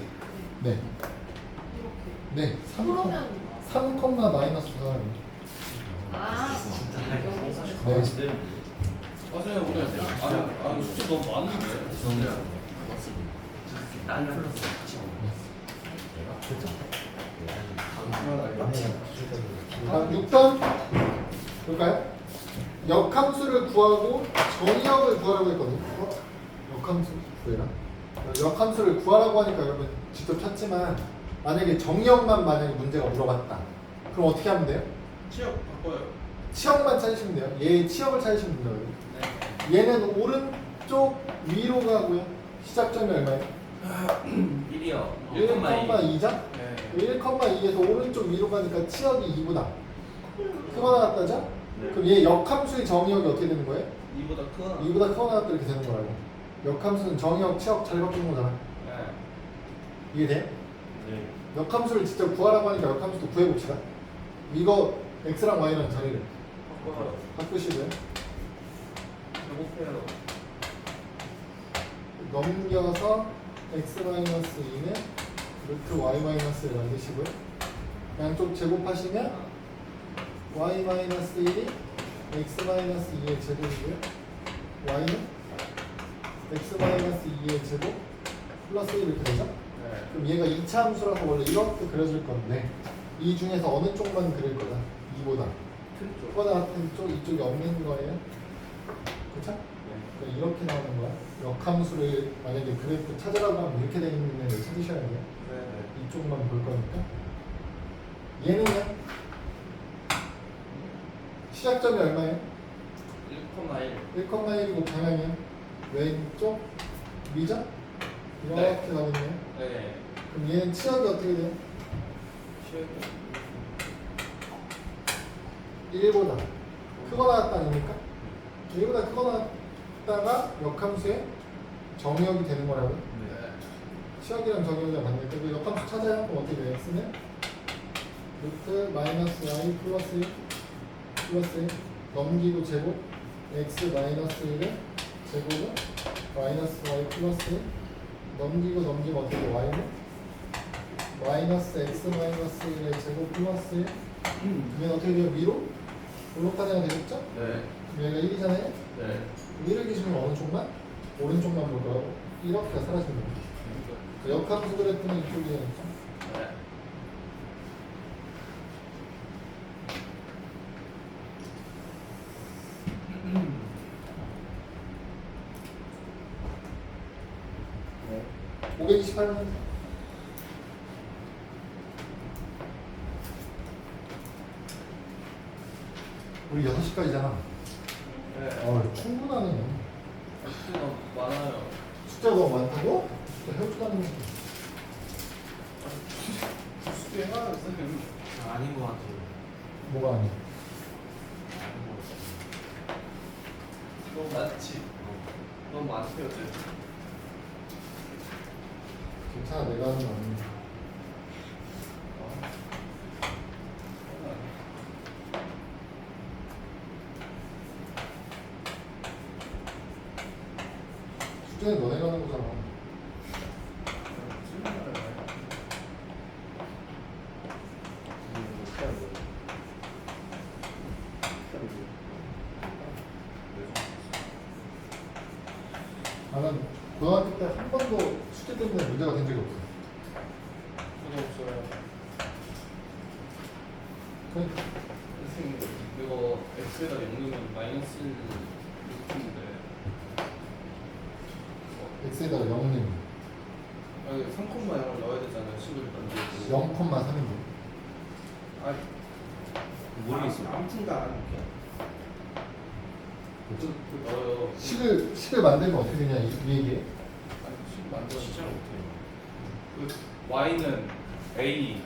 네. 이렇게. 네. 3, 그러면 마이너스 4. 아, 네. 맞아요, 우리 아니 숙제 너무 많은데. 난 풀렸어. 됐죠? 네. 다음 6번 볼까요? 역함수를 구하고 정의역을 구하라고 했거든요. 역함수 구해라. 역함수를 구하라고 하니까 여러분 직접 찾지만 만약에 정의역만 만약에 문제가 물어봤다. 그럼 어떻게 하면 돼요? 취업 바꿔요. 치역만 찾으시면 돼요. 얘 치역을 찾으시면 돼요. 네. 얘는 오른쪽 위로 가고요. 시작점이 얼마예요? 1이요. 1,2죠? 네. 1,2에서 오른쪽 위로 가니까 치역이 2보다 크거나 같다죠? 네. 그럼 얘 역함수의 정의역이 어떻게 되는 거예요? 2보다 크거나. 2보다 크거나 같다 이렇게 되는 거라고. 역함수는 정의역, 치역 잘 바꾸는 거잖아. 네. 이해돼? 네. 역함수를 직접 구하라고 하니까 역함수도 구해봅시다. 이거 x랑 y랑 자리를 바꿔요. 바꾸시고요. 제곱해요. 넘겨서 x-2는 루트 y-를 만드시고요. 양쪽 제곱하시면 y-1이 x-2의 제곱이고요. y는 x-2의 제곱 플러스 1 이렇게 되죠? 네. 그럼 얘가 2차 함수라서 원래 이렇게 그려질 건데 이 중에서 어느 쪽만 그릴 거다? 2보다 큰 쪽. 크거나 같은 쪽 이쪽이 없는 거예요. 그쵸? 네. 그러니까 이렇게 나오는 거야. 역함수를 만약에 그래프 찾으라고 하면 이렇게 되어 있는 애를 찾으셔야 돼요. 네. 이쪽만 볼 거니까. 얘는요? 시작점이 얼마예요? 1,1. 1,1이고 방향이요? 왼쪽 위죠? 이렇게 네. 가거든요. 네. 그럼 얘는 치역이 어떻게 돼요? 시역이 1보다 크거나 같다 아닙니까? 1보다 크거나 같다가 역함수의 정의역이 되는 거라고요. 네. 치역이랑 정의역이랑 맞네. 그리고 역함수 찾아야 그럼 어떻게 돼요? 쓰면 루트 마이너스 y 플러스 1 플러스 1 넘기고 제곱 x 마이너스 1의 제곱은 마이너스 y 플러스 1 넘기고 넘기면 어떻게 돼? y는 마이너스 x 마이너스 1의 제곱 플러스 1 얘는 어떻게 돼요? 위로? 올라가야 되겠죠? 네. 그럼 얘가 1이잖아요? 네. 1을 기준으로 어느 쪽만? 오른쪽만 볼 거라고 이렇게 사라지는 거예요. 그 역함수 그래프는 이쪽이에요. 네. 네. 528번. 우리 6시까지잖아. 네. 충분하네. 숫자가 많아요. 숫자가 너무 많다고? 해주다는 거. 숫자 하나 선생님. 아닌 것 같아요. 뭐가 아니야? 아닌 것 같아요. 너무 많지. 너무 많대요, 쟤. 괜찮아, 내가 하는 거 아니야. 숙제는 너네가 하는 거잖아. 나는 고등학교 때 한 번도 숙제 때문에 문제가 된 적이 없어. 저도 없어요. 그러니까 선생님, 이거 x에다 0넣으면 마이너스 1 루트인데 x에다가 0을 여기 3,0을 넣어야 되잖아요. 식을 만들고 0,3인데. 아, 모르겠어요. 아무튼가 그 넣어요. 식을 만들면 어떻게 되냐 이 얘기에. 아니, 식 만들어. 진짜 못해요. 그 y는 a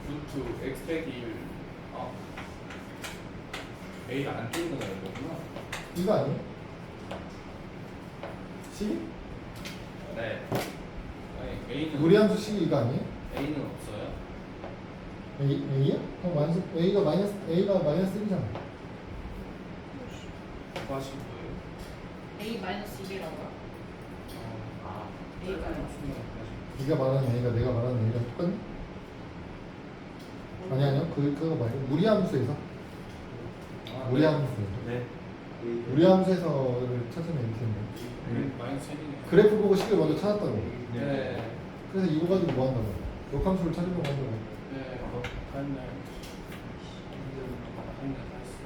루트 x 빼기 1. 아, a가 안 뚫는 거구나. 이거 아니에요? 식이? 네. 아니, a는 무리함수 식이 이거 아니에요? a는 없어요. A야? 그럼 마이너스 A가 마이너스 1이잖아. 뭐 하신 거예요? A 마이너스 1이라고요? 아, A가요? 네가 말하는 A가 내가 말하는 A랑 똑같니? 아니요. 그거 말고 무리함수에서 무리함수에서 네. 무리함수에서를 찾으면 이렇게 되는 거야. 마이너스 1이네. 그래프 보고 식을 먼저 찾았다고. 네. 그래서 이거 가지고 뭐 한다고? 역함수를 찾으려고 한다고. 네. 다 했네. 다 했네. 다 했어.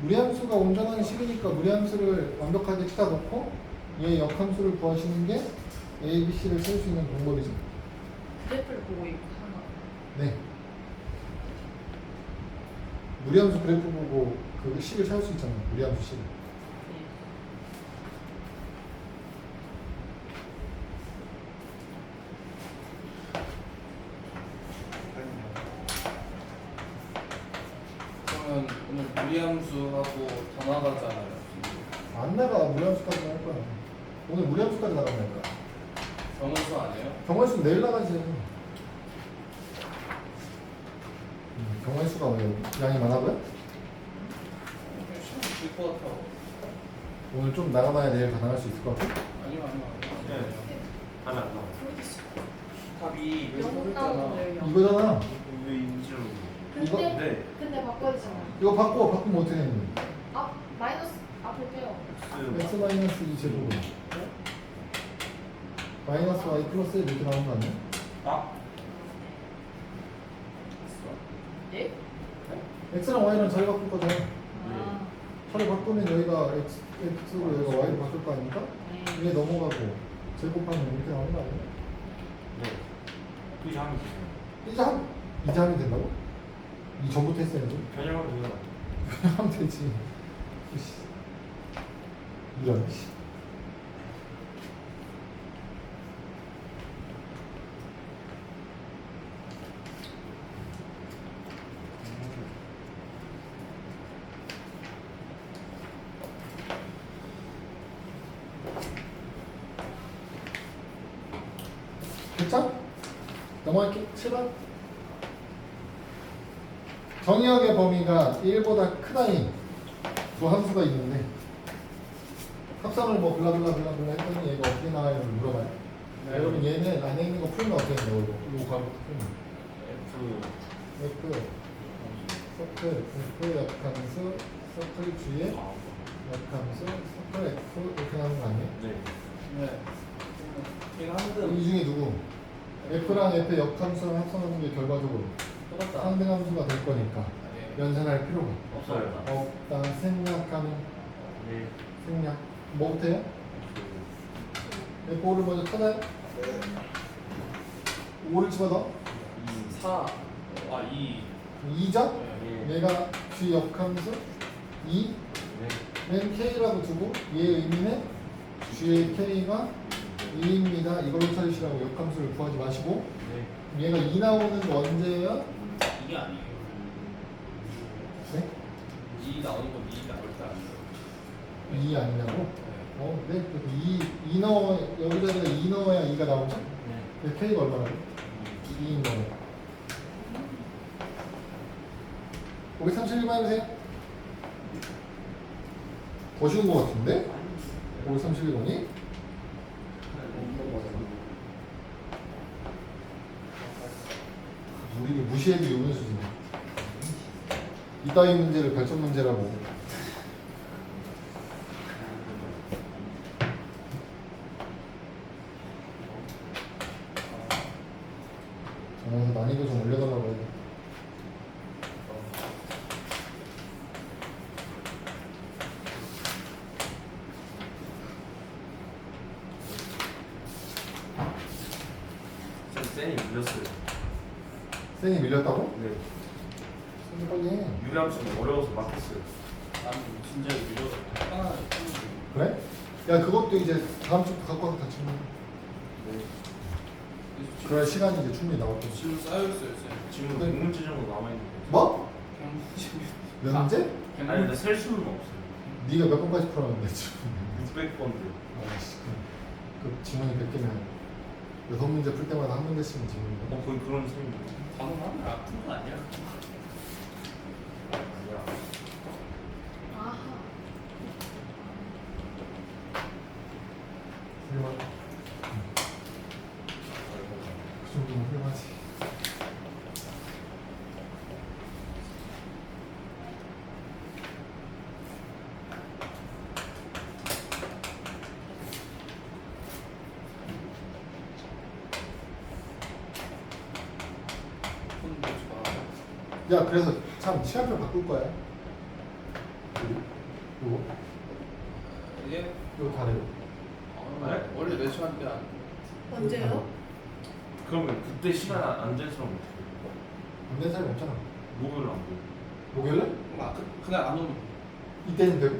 무리함수가 온전한 식이니까 무리함수를 완벽하게 찾아놓고 얘 역함수를 구하시는 게 A, B, C를 찾을 수 있는 방법이죠. 그래프를 보고 있고 하나. 네. 무리함수 그래프 보고 그 식을 찾을 수 있잖아요. 무리함수 식을. 네. 그러면 오늘 무리함수하고 더 나가잖아요. 안 나가. 무리함수까지 할 거야. 오늘 무리함수까지 나가면 될 거야. 경험수 아니에요? 경환수는 내일 나가지. 경환수가 왜 양이 많아 보여? 그냥 시간 길것 같아. 오늘 좀 나가봐야 내일 다 나갈 수 있을 것 같아? 아니요. 네. 하면 안 나와. 답이 왜 영국 서있잖아. 나오는데요. 이거잖아. 왜 인지를 이거? 네. 근데 바꿔야 되잖아. 이거 바꾸면 어떻게 되는 거야? 앞 마이너스 앞을 빼요. x 마이너스 2 제곱은 마이너스 y 플러스 1 이렇게 나오는 거 아니야? 아? 예? x랑 y랑 자리 바꿀 거잖아. 아. 자리 바꾸면 여기가 x로 여기가 y로 바뀔 거 아닙니까? 네. 이게 넘어가고 제곱하면 이렇게 나오는 거 아니야? 네. 그게 하면 되죠. 이제 하면 된다고? 이 전부터 했어야지. 변형하면 되잖아. 하면 되지. 이씨. 이런. 씨. 됐죠? 넘어갈게. 7번. 정의역의 범위가 1보다 크다인 두 함수가 있는데 합산을 뭐 블라블라블라블라 했더니 얘가 어떻게 나와요? 물어봐요. 네. 여러분 얘는 안에 있는 거 풀면 어떻게 된다고 이거 과부터 풀면 F. F 서클 F 약함수 서클 G에 아. 약함수 서클 F 이렇게 나오는 거 아니에요? 네. 네. 걔가 이 한등 중에 누구? F랑 F의 역함수랑 합성하는 게 결과적으로 똑같다. 상등함수가 될 거니까 네. 연산할 필요가 없어요. 없다. 생략하는 네. 생략 뭐부터요? F5를 먼저 찾아요. 5를 집어넣어. 4. 2. 2죠? 네. 얘가 G 역함수 2 네. 는 K라고 두고 얘 의미는 G의 K가 2입니다. 이걸로 찾으시라고 역함수를 구하지 마시고 네. 얘가 2 나오는 거 언제예요? 이게 아니에요. 네? 2 나오는 건 2 나올 때 아니에요. 2 아니냐고? 네. 네. 2 넣어 여기다가 2 넣어야 2가 나오죠? 네. K가 얼마나요? 2인 넣어 531번 해주세요. 더 쉬운 거 같은데? 531번이? 우리를 무시해도 요는 수준이야. 이따위 문제를 결정 문제라고. 전화해서 난이도 좀 올려달라고 해야 돼. 쌤이 밀렸어요. 쌤이 밀렸다고? 네. 쌤이 빨리 해. 유리함수는 어려워서 막혔어요. 나는 진짜 밀려서 하나 그래? 야 그것도 이제 다음 주부터 갖고 와서 다 치면 네. 그럴 시간이 이제 충분히 나올 거지. 지금 쌓여있어요. 쌤. 지금 네. 100문제 정도 남아있는데. 뭐? 그냥 몇 문제? 아니 근데 셀 수는 없어요. 네가 몇 번까지 풀었는데 지금 600번도. 아이씨 그 지문이 100개면 6문제 풀 때마다 한 문제씩은 지문이야. 거의 그런 셈인데. 방금 아픈 거 아니야? 아니야. 아하. 훌륭한 그 정도면 훌륭하지. 손 보지 마. 야 그래서 참 시간표 바꿀 거야. 요거 예? 요거 다래요. 원래 내 시간 때 안. 언제요? 그러면 그때 시간 안 된 사람 어떻게 해요? 안된 사람이 없잖아. 목요일 안 보여. 목요일날? 그날 안 오면. 이때는 되고.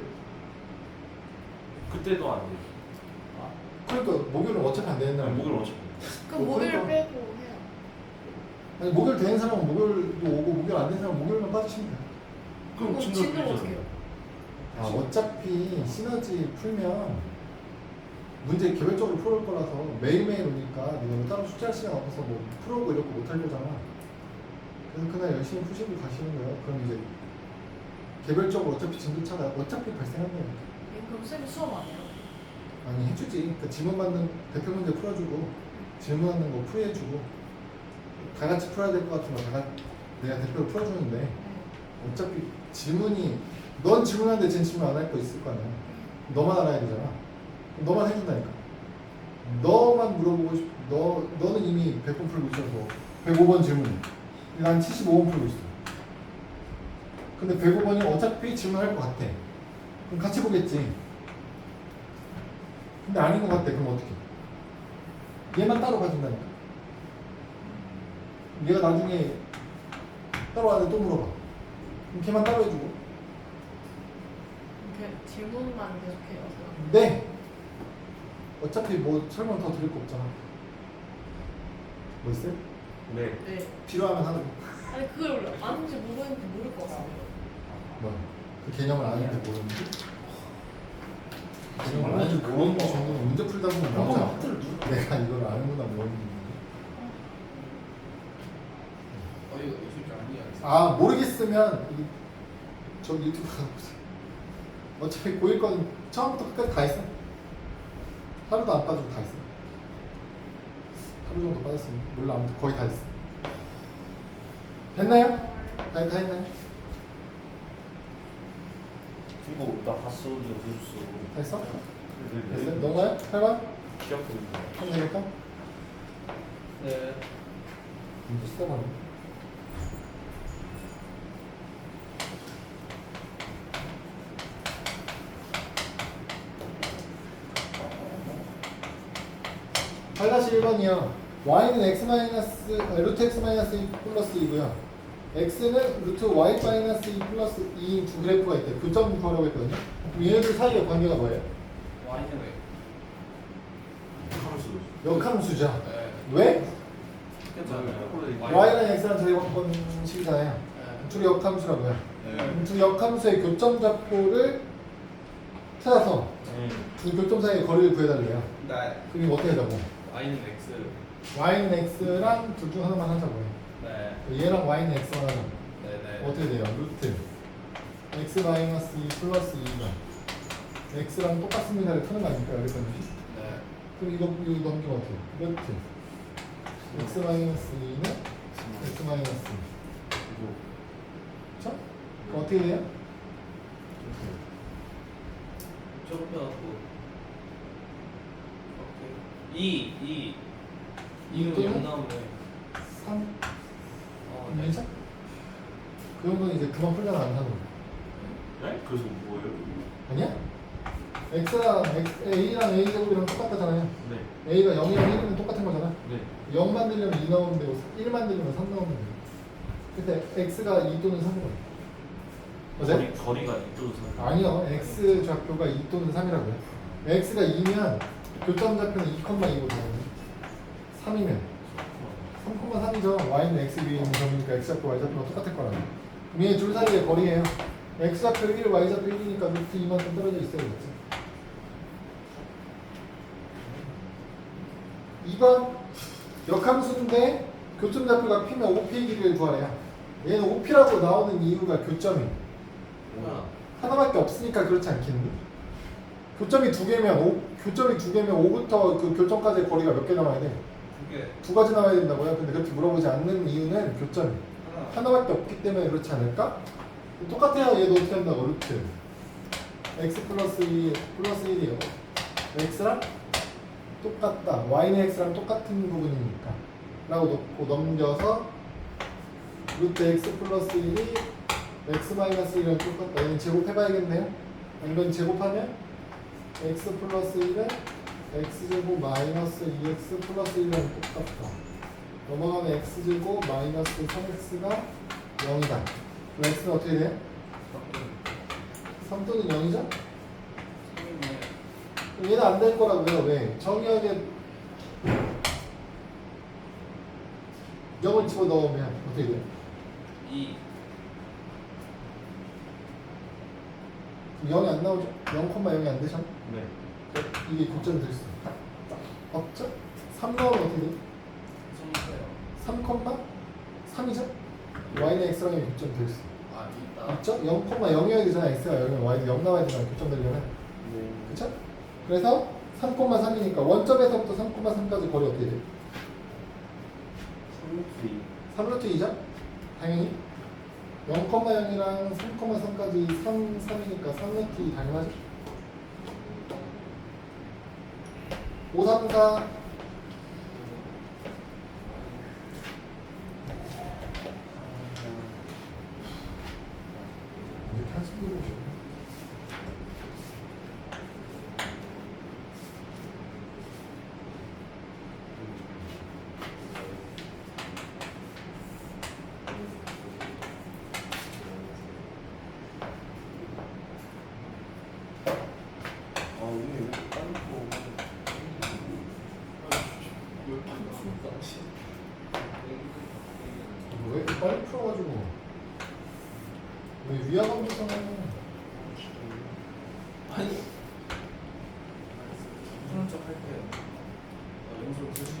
그때도 안 돼요. 그러니까 목요일은 어차피 안 되는 날. 아니, 목요일 어차피. 그럼 뭐 목요일 그러니까. 빼고 해요. 아니 목요일 되는 사람은 목요일도 오고 목요일 안 되는 사람은 목요일만 빠지시면 돼. 그럼 진도 진도 어떻게 해요? 아 어차피 시너지 풀면 문제 개별적으로 풀을 거라서 매일매일 오니까 이거 따로 숙제할 시간 없어서 뭐 풀어오고 이렇게 못할 거잖아. 그래서 그날 열심히 푸시고 가시는 거예요. 그럼 이제 개별적으로 어차피 진도차가 어차피 발생한다니까. 그럼 쌤이 수업 안 해요? 아니 해주지. 그러니까 질문 받는 대표 문제 풀어주고 질문하는 거 풀이해주고 다 같이 풀어야 될 것 같은 거 내가 대표로 풀어주는데 네. 어차피 질문이 넌 질문하는데 쟤는 질문 안 할 거 있을 거 아니야. 너만 알아야 되잖아. 너만 해준다니까. 너만 물어보고 싶. 너는 이미 100번 풀고 있어서 105번 질문. 난 75번 풀고 있어. 근데 105번이 어차피 질문할 것 같아. 그럼 같이 보겠지. 근데 아닌 것 같아. 그럼 어떻게? 얘만 따로 가준다니까. 얘가 나중에 따로 와서 또 물어봐. 그럼 걔만 따로 해주고. 이렇게 질문만 계속해요. 네. 어차피 뭐 설명 더 드릴 거 없잖아. 뭐 있어요? 네. 네. 필요하면 하는 거. 아니 그걸 아는지 모르는지 모를 것 같아요. 뭐? 그 개념을 아는데 모르는데? 개념을 아는지 모르는 거 정도는 문제 풀다 보면 나오잖아. 내가 이걸 아는구나 모르는데. 이거 솔직히 아니야. 아 모르겠으면 저 유튜브 가보세요. 어차피 고1 건 처음부터 끝까지 다 했어. 하루도 안 빠지고 다 했어. 하루 정도 빠졌으면 몰라. 아무튼 거의 다 했어. 됐나요? 다 했나요? 이거 나 봤어. 이거 해줬어. 다 했어? 네, 됐어요? 네. 넘어가요? 8번? 기억도 있네. 하면 되겠다? 네. 문제 써봐요. 다시 1번이요. y는 x 마이너스 루트 x 마이너스 2 플러스 2고요. x는 루트 y 마이너스 2 플러스 2인 두 그래프가 있대요. 교점 구하라고 했거든요. 그럼 얘네들 사이의 관계가 뭐예요? 와인은 함수. 역함수죠. 왜? 왜? 괜찮아요. y랑 x랑 제곱방식이잖아요. 둘이 역함수라고요. 네. 두 역함수의 교점 잡고를 찾아서 네. 두 교점 사이의 거리를 구해달래요. 네. 그럼 어떻게 하자고? 와인은 X. y는 x랑 둘 중 하나만 하자고요. 네. 얘랑 y는 x만 하자고. 네네. 어떻게 돼요? 루트 x 마이너스 2 플러스 2가 x랑 똑같습니다를 푸는 거 아닙니까? 여기까지. 네. 그럼 이거 넘기면 어떻게 돼요? 루트 x 마이너스 2는 x 마이너스 2. 그쵸? 그럼 어떻게 돼요? 좁혀갖고. 2 이는 2는 0 나오네. 3? 네. 괜찮? 그 정도는 이제 그만 풀잖아 안 하는 거. 네? 그래서 뭐예요? 아니야? x랑 a랑 a 제곱이랑 똑같다잖아요. 네. a가 0이랑 1이면 똑같은 거잖아. 네. 0 만들려면 2 넣으면 되고 1 만들려면 3 넣으면 돼요. 그때 x가 2 또는 3이거든요. 맞아요? 거리가 이쪽으로 아니요. x 좌표가 2 또는 3이라고요. x가 2면 교점 좌표는 2,2고 나오거든요. 3이면 3,3이죠. y는 x 위에 있는 점이니까 x 좌표 y 좌표가 똑같을 거라고. 위에 둘 사이의 거리예요. x 좌표 1, y 좌표 1이니까 루트 2만큼 떨어져 있어야겠죠. 2번 역함수인데 교점 좌표가 p면 OP의 길이를 구하래요. 얘는 OP라고 나오는 이유가 교점이 하나밖에 없으니까 그렇지 않겠니? 교점이 두 개면 교점이 두 개면 5부터 그 교점까지의 거리가 몇 개 나와야 돼? 2개. 두 가지 나와야 된다고요? 근데 그렇게 물어보지 않는 이유는 교점이 하나밖에 없기 때문에 그렇지 않을까? 똑같아요. 얘도 어떻게 한다고? 루트 x 플러스 2 플러스 1이요. x랑 똑같다. y는 x랑 똑같은 부분이니까 라고 놓고 넘겨서 루트 x 플러스 1이 x 마이너스 1이랑 똑같다. 얘는 제곱해봐야겠네요. 이건 제곱하면 x 플러스 1은 x제곱 마이너스 2x 플러스 1이랑 똑같다. 넘어가면 x제곱 마이너스 3x가 0이다. 그럼 x는 어떻게 돼요? 3 또는 0이죠? 3이네. 얘는 안 될 거라고요. 왜? 정의역에 0을 집어넣으면 어떻게 돼요? 2. 0이 안 나오죠? 0,0이 안 되잖아. 네. 이게 교점이 될 수 없죠? 3 나오면 어떻게 돼? 3,3이죠? y는 x랑 교점 될 수 아 있다. 있죠? 0,0이어야 되잖아. x가 0이면 y도 0 나와야 되잖아. 교점 되려면. 네. 그쵸? 그래서 3,3이니까 원점에서부터 3,3까지 거리 어떻게 돼? 3루트 2죠? 당연히 0,0이랑 3,3까지 3이니까 3루트 2 당연하죠? 5, 3, 4 이렇게 할 수도 있죠. 아, 이게 왜 빨리 왜 이렇게 빨리 풀어가지고 왜 위화감 조성하는 아니. 무슨 척 할게요. 영수로 쓰시.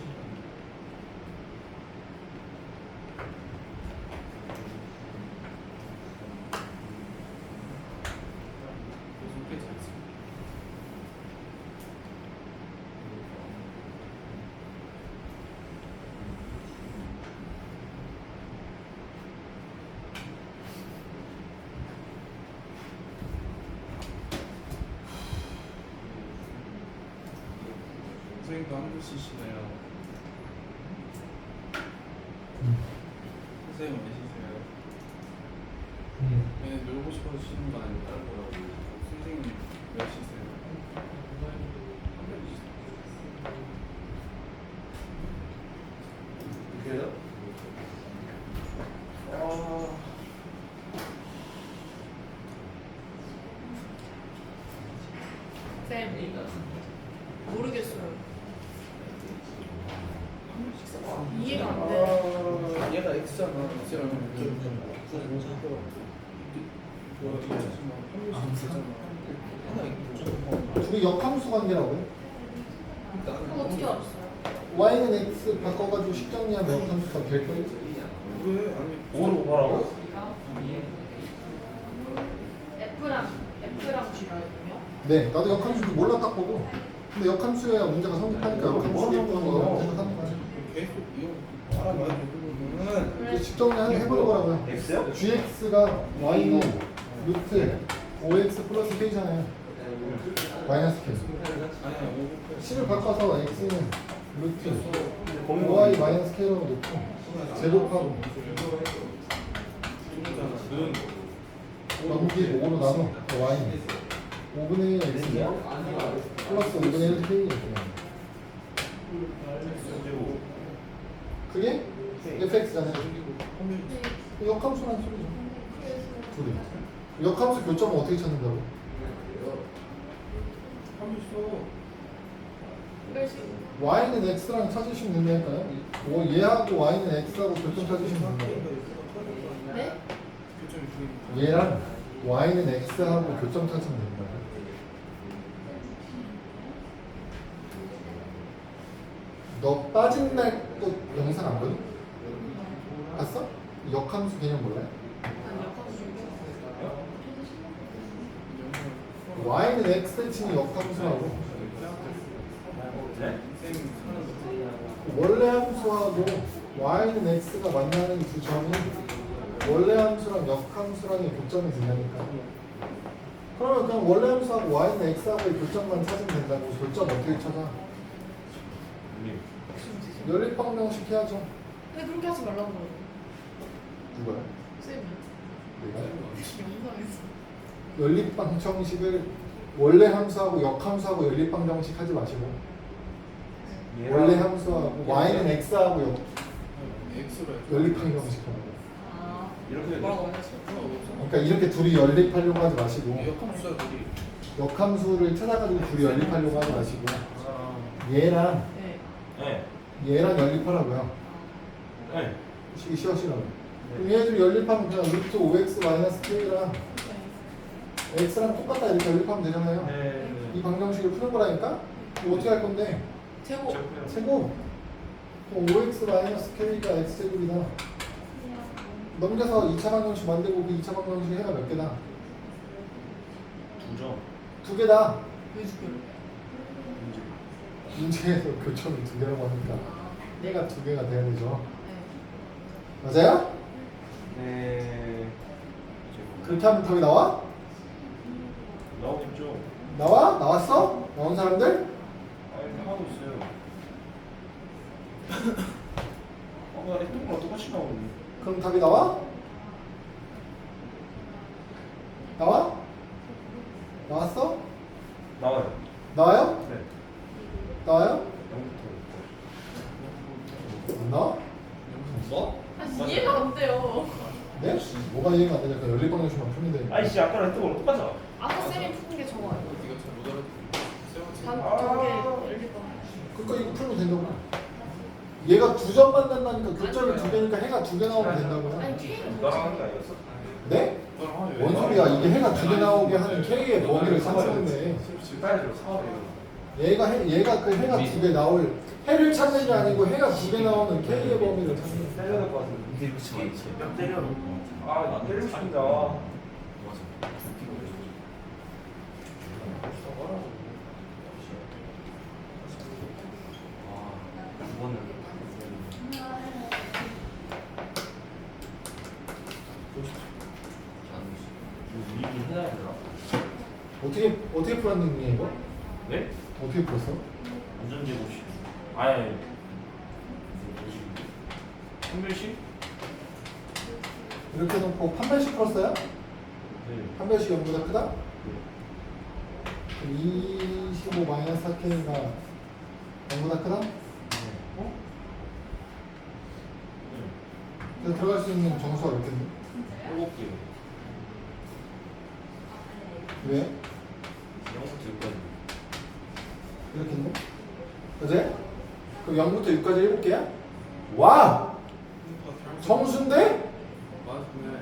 무슨 꽤 잘했어. 선생님도 한글 쓰시나요? 선생님 왜 쓰세요? 그냥 놀고 싶어서 쓰는 거 아니고 다른 거라고. 선생님 왜 쓰세요? 한글 쓰세요. 그래요? 쌤 모르겠어요. 이해가 안 돼. 얘가 X잖아. X랑 둘이 역함수 관계라고요? 그거 어떻게 알았어요? y는 x 바꿔가지고 식정리하면 역함수가 될 거예요? 왜? 아니 5를 곱하라고? F랑 G라고요? 네, 나도 역함수도 몰라 딱 보고. 근데 역함수여야 문제가 성립하니까 역함수 예쁘는 거 생각하는 거야. 계속 이거 알아봐야 되는 그 직정리 해보는 거라고요. X요? gx가 y는 루트 5x 플러스 k잖아요. 마이너스 k. 아니야 10을 바꿔서 x는 루트 5y 마이너스 k로 놓고 제곱하고 는 넘기고 5로 나눠 y는 5분의 1 x 플러스 5분의 1 k 이렇게 제곱. 그게 fx잖아요. 역함수란 소리죠. 둘이. 역함수 교점은 어떻게 찾는다고? y는 x랑 찾으시면 된다니까요. 얘하고 y는 x하고 교점 찾으시면 된다고요. 네? 얘랑 y는 x하고 교점 찾으면 된다고요. 너 빠진 날 또 영상 안 보니? 봤어? 역함수 개념 몰라요? 아니 역함수 y는 x 치니 역함수라고. 네? 원래 함수하고 y는 x가 만나는 두 점이 원래 함수랑 역함수랑의 교점이 된다니까. 그러면 그냥 원래 함수하고 y는 x하고의 교점만 찾으면 된다고. 교점 어떻게 찾아? 연립방정식 해야죠. 근데 그렇게 하지 말라고 그래요. 누가요? 쌤이 내가? 영상에서 연립방정식을 원래 함수하고 역함수하고 연립방정식 하지 마시고 원래 함수하고 y는 x하고 X로 연립방정식 하고. 아 이렇게 뭐라고 하셨어요? 그러니까 이렇게 둘이 연립하려고 하지 마시고 역함수들이 역함수를 찾아가지고 둘이 연립하려고 하지 마시고 얘랑 네. 네. 얘랑 연립하라고요. 네. 쉬워. 그럼 얘들 연립하면 그냥 루트 5x 마이너스 k랑 x랑 똑같다 이렇게 연립하면 되잖아요. 네. 이 방정식을 푸는 거라니까. 이거 어떻게 할 건데? 제곱. 제곱. 5x 마이너스 k가 x제곱이다. 넘겨서 2차 방정식 만들고 그 2차 방정식 해가 몇 개다? 2점. 2개다. 왜 죽여요? 문제에서 교점이 2개라고 하니까 얘가 2개가 돼야 되죠. 네. 맞아요? 네. 그렇게 하면 답이 나와? 나오겠죠. 나와? 나왔어? 나온 사람들? 아니 하고 있어요. 아까 했던 거랑 똑같이 나오네. 그럼 답이 나와? 나와? 나왔어? 나와요. 나와요? 네. 나와요? 0부터. 안 나와? 뭐? 아, 이해가 안 돼요. 네? 뭐가 이해가 안 되니까 연립방정식만 풀면 되니까. 아이씨 아까랑 했던 거랑 똑같아. 아까 쌤이 푸는 게 저거 아니에요? 이거 잘 못 알아듣겠어. 반쪽에 열릴 거. 그러니까 이거 풀면 된다고. 얘가 2점 만난다니까 교점이 2개니까 해가 2개 나오면 된다고요. 아니 K는 너랑 하는 거 아니었어? 네? 뭔 소리야? 이게 해가 2개 나오게 하는 K의 범위를 상승했네. 빨리 사와요. 얘가 그 해가 2개 나올 해를 찾는 게 아니고 해가 2개 나오는 K의 범위를 찾는 거야. 때려야 될 것 같은데. 이게 그치 맞지? 뺨 때려놓고. 아 때리고 싶다. 맞아. 아, 이거는. 미리 해야 되나? 어떻게 풀었니 이거? 네? 어떻게 풀었어? 완전 제곱식. 아예. 한별식? 이렇게 놓고 판별식 풀었어요? 네. 판별식 0보다 크다? 그럼 25 마이너스 4K가 0보다 크다? 어? 그래서 들어갈 수 있는 정수가 몇 개인데? 7개. 왜? 0부터 6까지. 이렇게 있네? 그지? 그럼 0부터 6까지 7개야? 와! 정수인데? 맞네.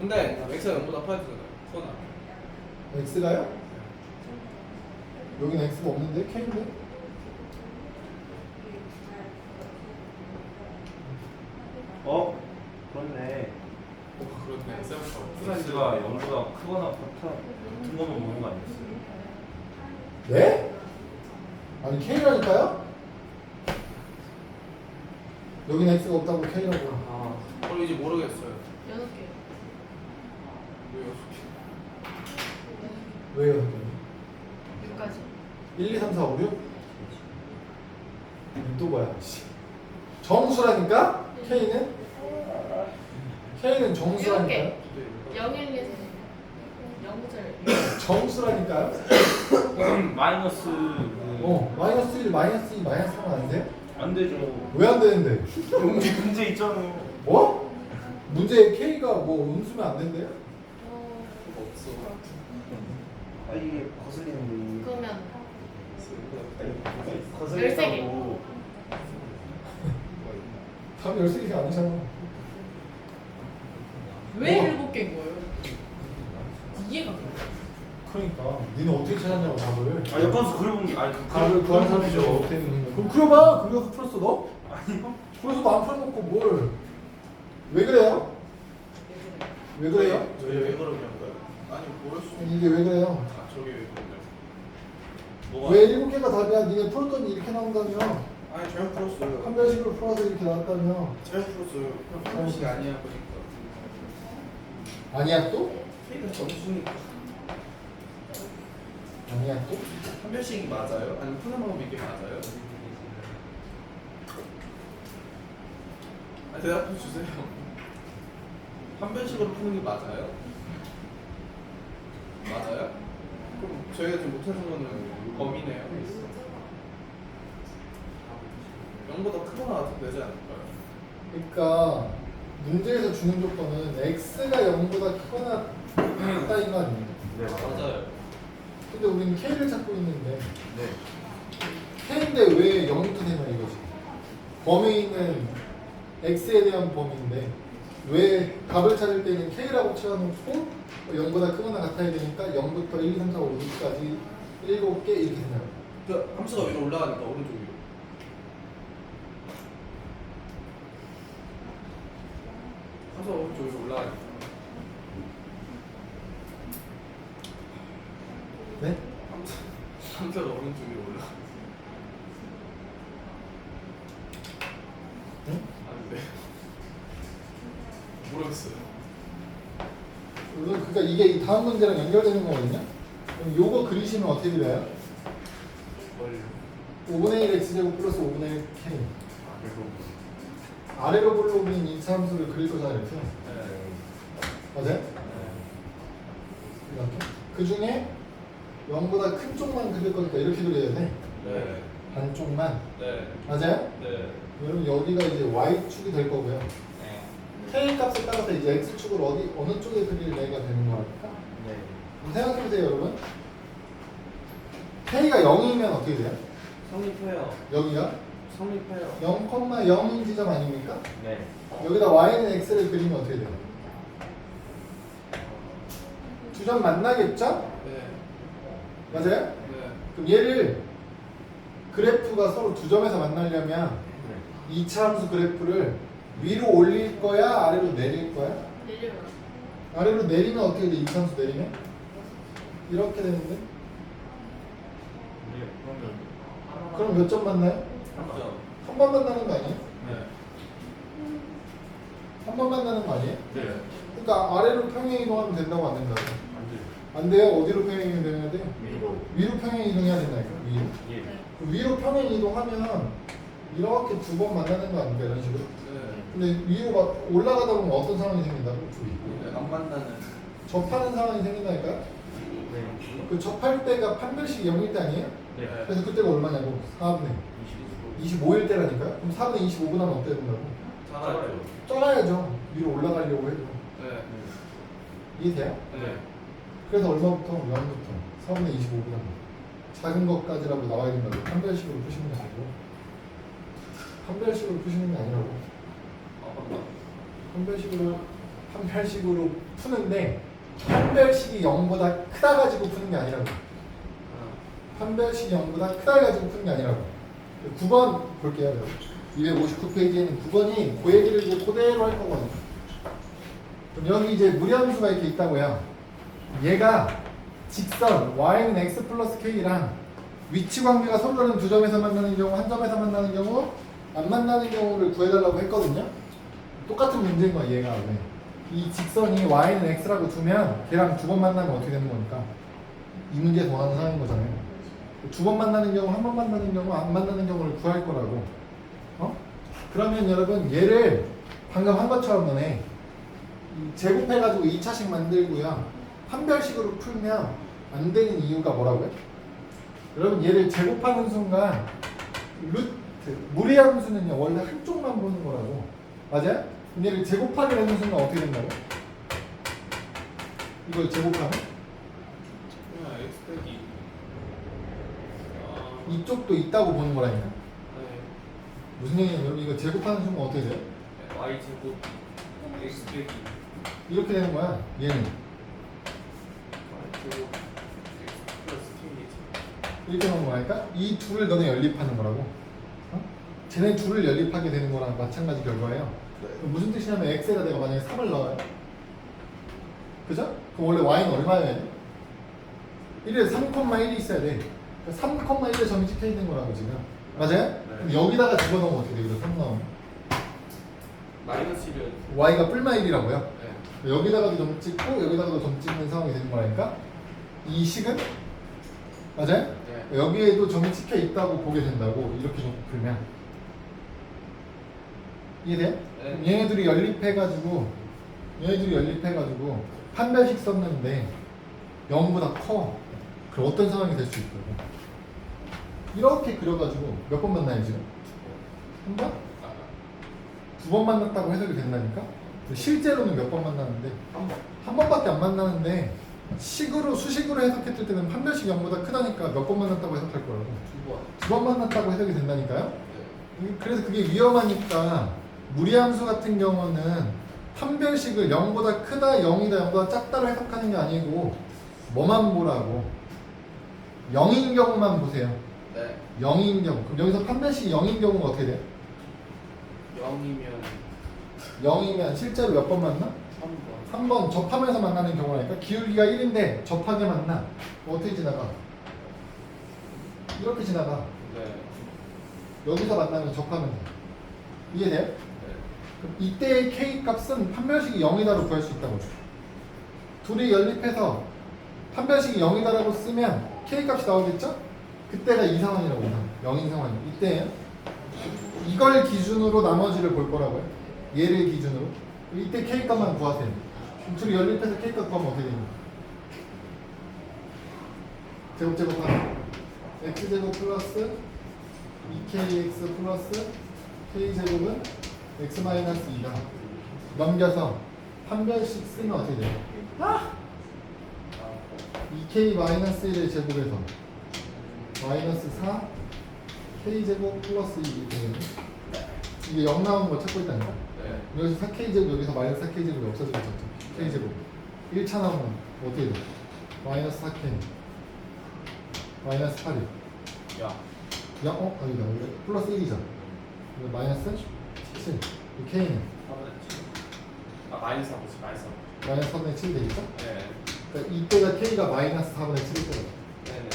근데 x가 0보다 커야 되잖아요. 손아. X가요? 여기는 X가 없는데? K인데? 어? 그렇네. 그렇네. 쌤 X가 0보다 크거나 같은 거면 보는 거 아니었어요? 네? 아니 K라니까요? 여기는 X가 없다고 K라고. 아, 이제 모르겠어요. 6개. 왜요? 왜요? 6까지. 1, 2, 3, 4, 5, 6? 또 뭐야? 씨. 정수라니까? K는? K는 정수라니까요? 0, 1, 2, 0부터 정수라니까요? 마이너스. 마이너스 1, 마이너스 2, 마이너스 3은 안 돼? 안 되죠. 왜 안 되는데? 문제 있잖아요. 뭐? 문제 K가 뭐 음수면 안 된대요? 없어. 아 이게 거슬리는 거. 그러면 거슬린다고. 답이 13개가 아니잖아. 왜 뭐? 7개인 거예요? 이해가 안 돼. 그러니까 니는 어떻게 찾았냐고 답을. 아 역관수 그려본 게 아니 답을 구한 사람이죠. 어떻게 되는 거야? 그럼 그려봐. 그려서 풀었어 너? 아니요. 그래서 안 풀어놓고 뭘? 왜 그래요? 왜 그래요? 왜 그러냐고요? 아니 모를 수. 이게 왜 그래요? 아 저게 왜 그러냐? 뭐가? 왜 7개가 답이야? 니네 풀었더니 이렇게 나온다며? 아니 제가 풀었어요. 판별식으로 풀어서 이렇게 나왔다며? 제가 풀었어요. 한별식 아니야 보니까. 아니야 또? K가 점수니까. 아니야 또? 한별식이 맞아요? 아니면 푸는 방법이 이게 맞아요? 아, 대답해 주세요. 한별식으로 푸는 게 맞아요? 맞아요? 그럼 저희가 지금 못하는 거는 범위네요. 0보다 크거나 같으면 되지 않을까요? 그러니까 문제에서 주는 조건은 x가 0보다 크거나 같다인 거 아니에요? 네. 맞아요. 근데 우리는 k를 찾고 있는데 네. k인데 왜 0부터 되냐 이거지. 범위는 x에 대한 범위인데 왜 값을 찾을 때는 K라고 채워놓고 0보다 크거나 같아야 되니까 0부터 1, 2, 3, 4, 5, 6까지 7개 이렇게 생각해요. 그 함수가 위로 올라가니까 오른쪽 위로. 함수가 오른쪽 위로 올라가니까. 네? 함수가 오른쪽 위로 올라. 응? 아닌데. 모르겠어요. 그러니까 이게 이 다음 문제랑 연결되는 거거든요. 그럼 요거 그리시면 어떻게 그려요? 뭘? 5분의 1 x제곱 플러스 5분의 1 k. 그리고 아래로 볼록인 이 함수를 그릴 거잖아요, 이렇게. 네. 맞아요? 이렇게. 그 중에 0보다 큰 쪽만 그릴 거니까 이렇게 그려야 돼. 네. 반쪽만. 네. 맞아요? 네. 여러분 여기가 이제 y축이 될 거고요. 네. k 값에 따라서 이제 x축을 어느 쪽에 그릴 애가 되는 거랄까? 네. 그럼 생각해보세요, 여러분. k가 0이면 어떻게 돼요? 성립해요. 여기가 성립해요. 0,0인 지점 아닙니까? 네. 여기다 y는 x를 그리면 어떻게 돼요? 두 점 만나겠죠? 네. 맞아요? 네. 그럼 얘를 그래프가 서로 두 점에서 만나려면 네. 2차 함수 그래프를 위로 올릴 거야? 아래로 내릴 거야? 내려요. 아래로 내리면 어떻게 돼? 2차 함수 내리면? 이렇게 되는데? 네. 그러면 그럼 몇 점 만나요? 함수. 한 번 만나는 거 아니에요? 네. 한 번 만나는 거 아니에요? 네. 그러니까 아래로 평행 이동하면 된다고 안 된다고? 안 돼요. 안 돼요? 어디로 평행 이동해야 돼요? 위로. 위로 평행 이동해야 된다니까 위로. 예. 그럼 위로 평행 이동하면 이렇게 두 번 만나는 거 아닙니까? 이런 식으로. 네. 근데 위로 막 올라가다 보면 어떤 상황이 생긴다고? 둘이. 안 만나는. 접하는 상황이 생긴다니까요? 네. 그 접할 때가 판별식이 0일 때 아니에요? 네. 그래서 그때가 얼마냐고? 4분의 25일 때라니까요? 그럼 4분의 25분 하면 어떻게 된다고? 작아요. 쪄라야죠. 위로 올라가려고 해도. 네. 이해돼요? 네. 그래서 얼마부터? 0부터 4분의 25분 하면 작은 것까지라고 나와야 된다고. 판별식으로 푸시는 게 아니고 판별식으로 푸시는 게 아니라고. 판별식으로 푸는데 판별식이 0보다 크다 가지고 푸는 게 아니라고. 판별식이 0보다 크다 가지고 푸는 게 아니라고. 9번 볼게요. 259페이지에는 9번이 그 얘기를 이제 그대로 할 거거든요. 그럼 여기 이제 무리함수가 이렇게 있다고요. 얘가 직선 y는 x 플러스 k랑 위치 관계가 서로 다른 두 점에서 만나는 경우, 한 점에서 만나는 경우, 안 만나는 경우를 구해달라고 했거든요. 똑같은 문제인 거야, 얘가. 왜? 이 직선이 y는 x라고 두면 걔랑 두 번 만나면 어떻게 되는 거니까? 이 문제에서 원하는 상황인 거잖아요. 두 번 만나는 경우, 한 번 만나는 경우, 안 만나는 경우를 구할 거라고. 그러면 여러분 얘를 방금 한 것처럼 너네 제곱해가지고 2차식 만들고요. 판별식으로 풀면 안 되는 이유가 뭐라고요? 여러분 얘를 제곱하는 순간 루트, 무리함수는요 원래 한쪽만 보는 거라고. 맞아요? 얘를 제곱하게 되는 순간 어떻게 된다고? 이걸 제곱하면? 그냥 x 빼기. 이쪽도 있다고 보는 거라니까. 네. 무슨 얘기냐면 여러분 이거 제곱하는 순간 어떻게 돼요? y 제곱 x 빼기. 이렇게 되는 거야. 얘는 y 제곱 x 플러스 k. 이렇게 되는 거니까 이 둘을 너네 연립하는 거라고. 쟤네 둘을 연립하게 되는 거랑 마찬가지 결과예요. 그럼 무슨 뜻이냐면 x에다 내가 만약에 3을 넣어요. 그죠? 그럼 원래 y는 얼마여야 돼? 1에 3,1이 있어야 돼. 3,1에 점이 찍혀 있는 거라고 지금. 맞아요? 그럼 여기다가 집어넣으면 어떻게 돼? 이거 3 넣으면. 마이너스 1은 y가 뿔마 1이라고요. 네. 여기다가도 점 찍고 여기다가도 점 찍는 상황이 되는 거라니까. 이 식은 맞아요? 네. 여기에도 점이 찍혀 있다고 보게 된다고 이렇게 좀 풀면 이해돼요? 네. 얘네들이 연립해가지고 판별식 썼는데 0보다 커. 그럼 어떤 상황이 될 수 있다고? 이렇게 그려가지고 몇 번 만나요 지금? 한 번? 두 번 만났다고 해석이 된다니까? 실제로는 몇 번 만나는데 한 번밖에 안 만나는데 수식으로 해석했을 때는 판별식 0보다 크다니까 몇 번 만났다고 해석할 거라고. 두 번 만났다고 해석이 된다니까요? 그래서 그게 위험하니까 무리함수 같은 경우는 판별식을 0보다 크다, 0이다, 0보다 작다로 해석하는 게 아니고 뭐만 보라고? 0인 경우만 보세요. 네. 0인 경우. 그럼 여기서 판별식이 0인 경우가 어떻게 돼요? 0이면 0이면 실제로 몇 번 만나? 3번. 3번 접하면서 만나는 경우라니까. 기울기가 1인데 접하게 만나. 어떻게 지나가? 이렇게 지나가. 네. 여기서 만나면 접하면 돼. 이해돼요? 네. 그럼 이때의 K 값은 판별식이 0이다로 구할 수 있다고. 둘이 연립해서 판별식이 0이다라고 쓰면 K 값이 나오겠죠? 그때가 이 상황이라고. 0인 상황이. 이때 이걸 기준으로 나머지를 볼 거라고요. 얘를 기준으로. 이때 K 값만 구하세요. 그럼 둘이 연립해서 K 값 구하면 어떻게 됩니까? 제곱하면 x제곱 플러스 2kx 플러스 k제곱은 x 마이너스 2가 넘겨서 판별식 쓰면 어떻게 돼요? 2k 마이너스 1의 제곱에서 마이너스 4 k제곱 플러스 2이 되겠네. 이게 0 나오는 거 찾고 있다니까. 네. 여기서 4k제곱 여기서 마이너스 4k제곱이 없어지겠죠. k제곱 1차 나오면 어떻게 돼? 마이너스 4k 마이너스 8이 야. 야, 아니다. 원래 플러스 1이죠. 이거 마이너스 7. 이 K는 3분의 7. 아, 마이너스 4분의 7. 마이너스 4분의 마이너스 3분의 7 되겠죠? 7. 네. 그러니까 이때가 K가 마이너스 4분의 7일 거예요. 네네.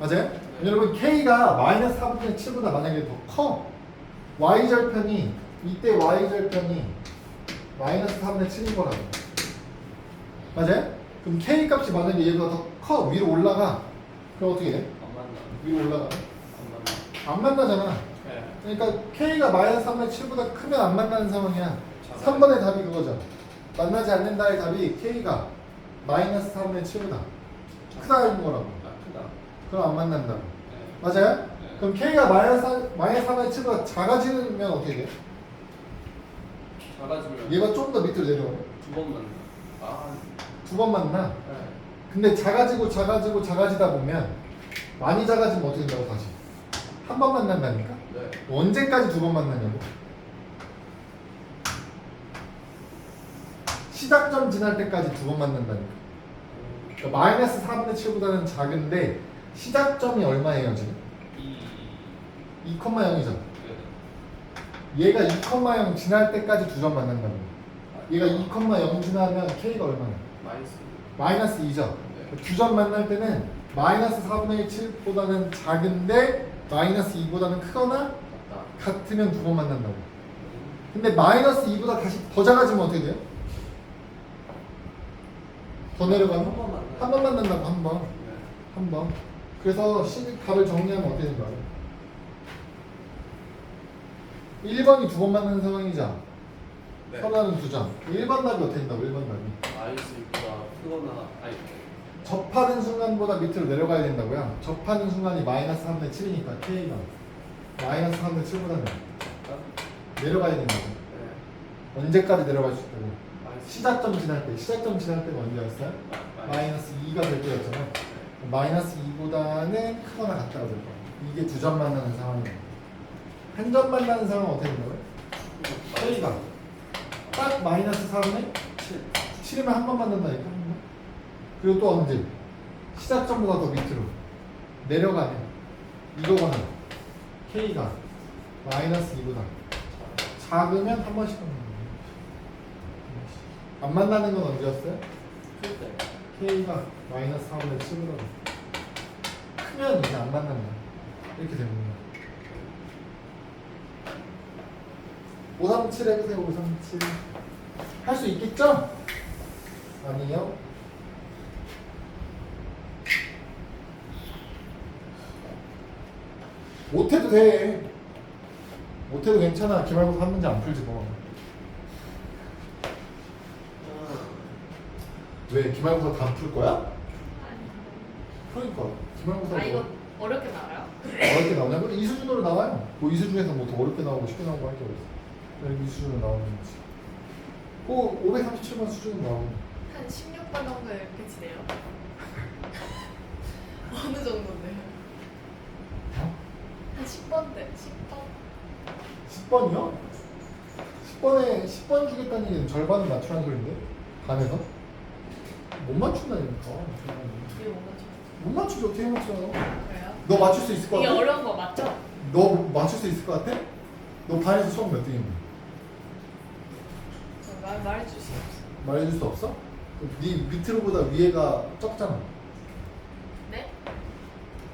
맞아요? 여러분 K가 마이너스 4분의 7보다 만약에 더 커. Y절편이 이때 Y절편이 마이너스 4분의 7인 거라고. 맞아요? 그럼 K 값이 만약에 얘보다 더 커. 위로 올라가. 그럼 어떻게 돼? 안 만나. 위로 올라가. 안 만나. 안 만나잖아. 네. 그러니까 K가 마이너스 3분의 7보다 크면 안 만나는 상황이야. 작아요. 3번의 답이 그거죠. 만나지 않는다의 답이 K가 마이너스 3분의 7보다 크다는 거라고. 아, 크다. 그럼 안 만난다고. 네. 맞아요? 네. 그럼 K가 마이너스 3분의 7보다 작아지면 어떻게 돼? 작아지면 얘가 좀 더 밑으로 내려오네. 2번 만나. 아. 두 번 만나. 네. 근데 작아지다 보면 많이 작아지면 어떻게 된다고 다시? 한 번 만난다니까? 네. 언제까지 두 번 만나냐고? 시작점 지날 때까지 두 번 만난다니까. 그러니까 마이너스 4분의 7보다는 작은데 시작점이 얼마예요 지금? 2,0이죠. 네. 얘가 2,0 지날 때까지 두 점 만난다고. 얘가 2,0 지나면 K가 얼마나? 마이너스. 마이너스 2죠. 네. 두 점 만날 때는 마이너스 4분의 7보다는 작은데 마이너스 2보다는 크거나 맞다. 같으면 두 번 만난다고. 근데 마이너스 2보다 다시 더 작아지면 어떻게 돼요? 더 내려가면? 한 번 만나요. 한 번 만난다고. 한 번. 네. 한 번. 그래서 답을 정리하면 어떻게 된다? 1번이 두 번 만나는 상황이죠. 네. 선화는 두 점. 1번 답이 어떻게 된다고? 1번 답이. 마이너스 6보다 크거나 아니. 접하는 순간보다 밑으로 내려가야 된다고요. 접하는 순간이 마이너스 3분의 7이니까 K가 마이너스 3분의 7보다는 내려가야 된다고. 네. 언제까지 내려갈 수 있다고? 마이너스. 시작점 지날 때. 시작점 지날 때가 언제였어요? 마이너스 2가 될 때였잖아요. 마이너스 2보다는 크거나 같다가 될 거예요. 이게 두 점 만나는 상황이에요. 한 점 만나는 상황은 어떻게 된다고요? K가 딱 마이너스 4분의 7. 7이면 한 번 만난다니까. 한 번. 그리고 또 언제? 시작점보다 더 밑으로 내려가면 이거거나 K가 마이너스 2보다 작으면 한 번씩 만나는 거예요. 안 만나는 건 언제였어요? 네. K가 마이너스 4분의 7보다 크면 이제 안 만난다. 이렇게 되는 거예요. 537 해보세요. 537 할 수 있겠죠? 아니요. 못해도 돼. 못해도 괜찮아. 기말고사 한 문제 안 풀지 뭐. 왜? 기말고사 다 풀 거야? 그러니까 기말고사 아 이거 어렵게 나와요? 어렵게 나오냐고? 이 수준으로 나와요. 뭐 이 수준에서 뭐 더 어렵게 나오고 쉽게 나오고 할 게 어딨어. 이 수준으로 나오는 거지. 꼭 537번 수준으로 나오는 거야. 한 16번 정도에 배치돼요? 어느 정도인데요? 어? 한 10번대 10번? 10번이요? 10번 주겠다는 얘기는 절반은 맞추라는 소린데? 반에서? 못 맞춘다니까. 이게 뭔가 좀 못 맞추지 어떻게 맞춰? 그래요? 너 맞출 수 있을 것 이게 같아? 어려운 거 맞죠? 너 맞출 수 있을 것 같아? 너 반에서 수학 몇 등인데? 말해줄 수 없어. 말해줄 수 없어? 네 밑으로보다 위에가 적잖아. 네?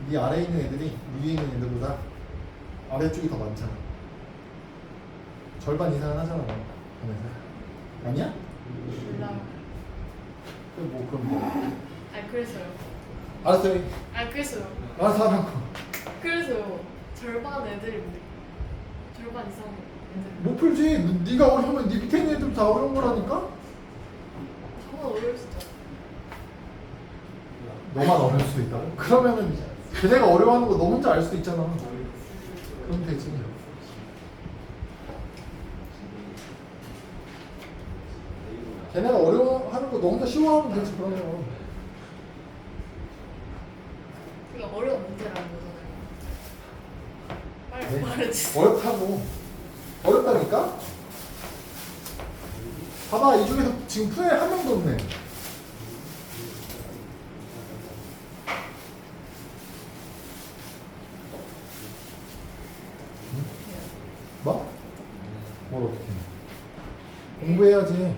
네 아래에 있는 애들이 위에 있는 애들보다 아래쪽이 더 많잖아. 절반 이상은 하잖아 너 반에서. 아니야? 몰라요. 그럼 뭐. 아니 그래서요. 알았어. 아니 그래서요. 알아서 하라고. 그래서요. 절반 애들이 뭐 절반 이상 애들. 못 풀지. 네가 어려우면 네 밑에 있는 애들 다 어려운 거라니까? 저만 어려울 수 있죠. 너만 어려울 수도 있다고? 그러면은 걔네가 어려워하는 거 너 혼자 알 수도 있잖아. 그럼 되지. 걔네가 어려워하는 거 너 혼자 쉬워하면 되지 그러면. 그게 어려운 문제라는 거잖아요. 빨리 네. 말해주세요. 어렵다고. 어렵다니까? 봐봐 이 중에서 지금 푸에 한 명도 없네. 뭐? 뭘 어떻게 해? 공부해야지.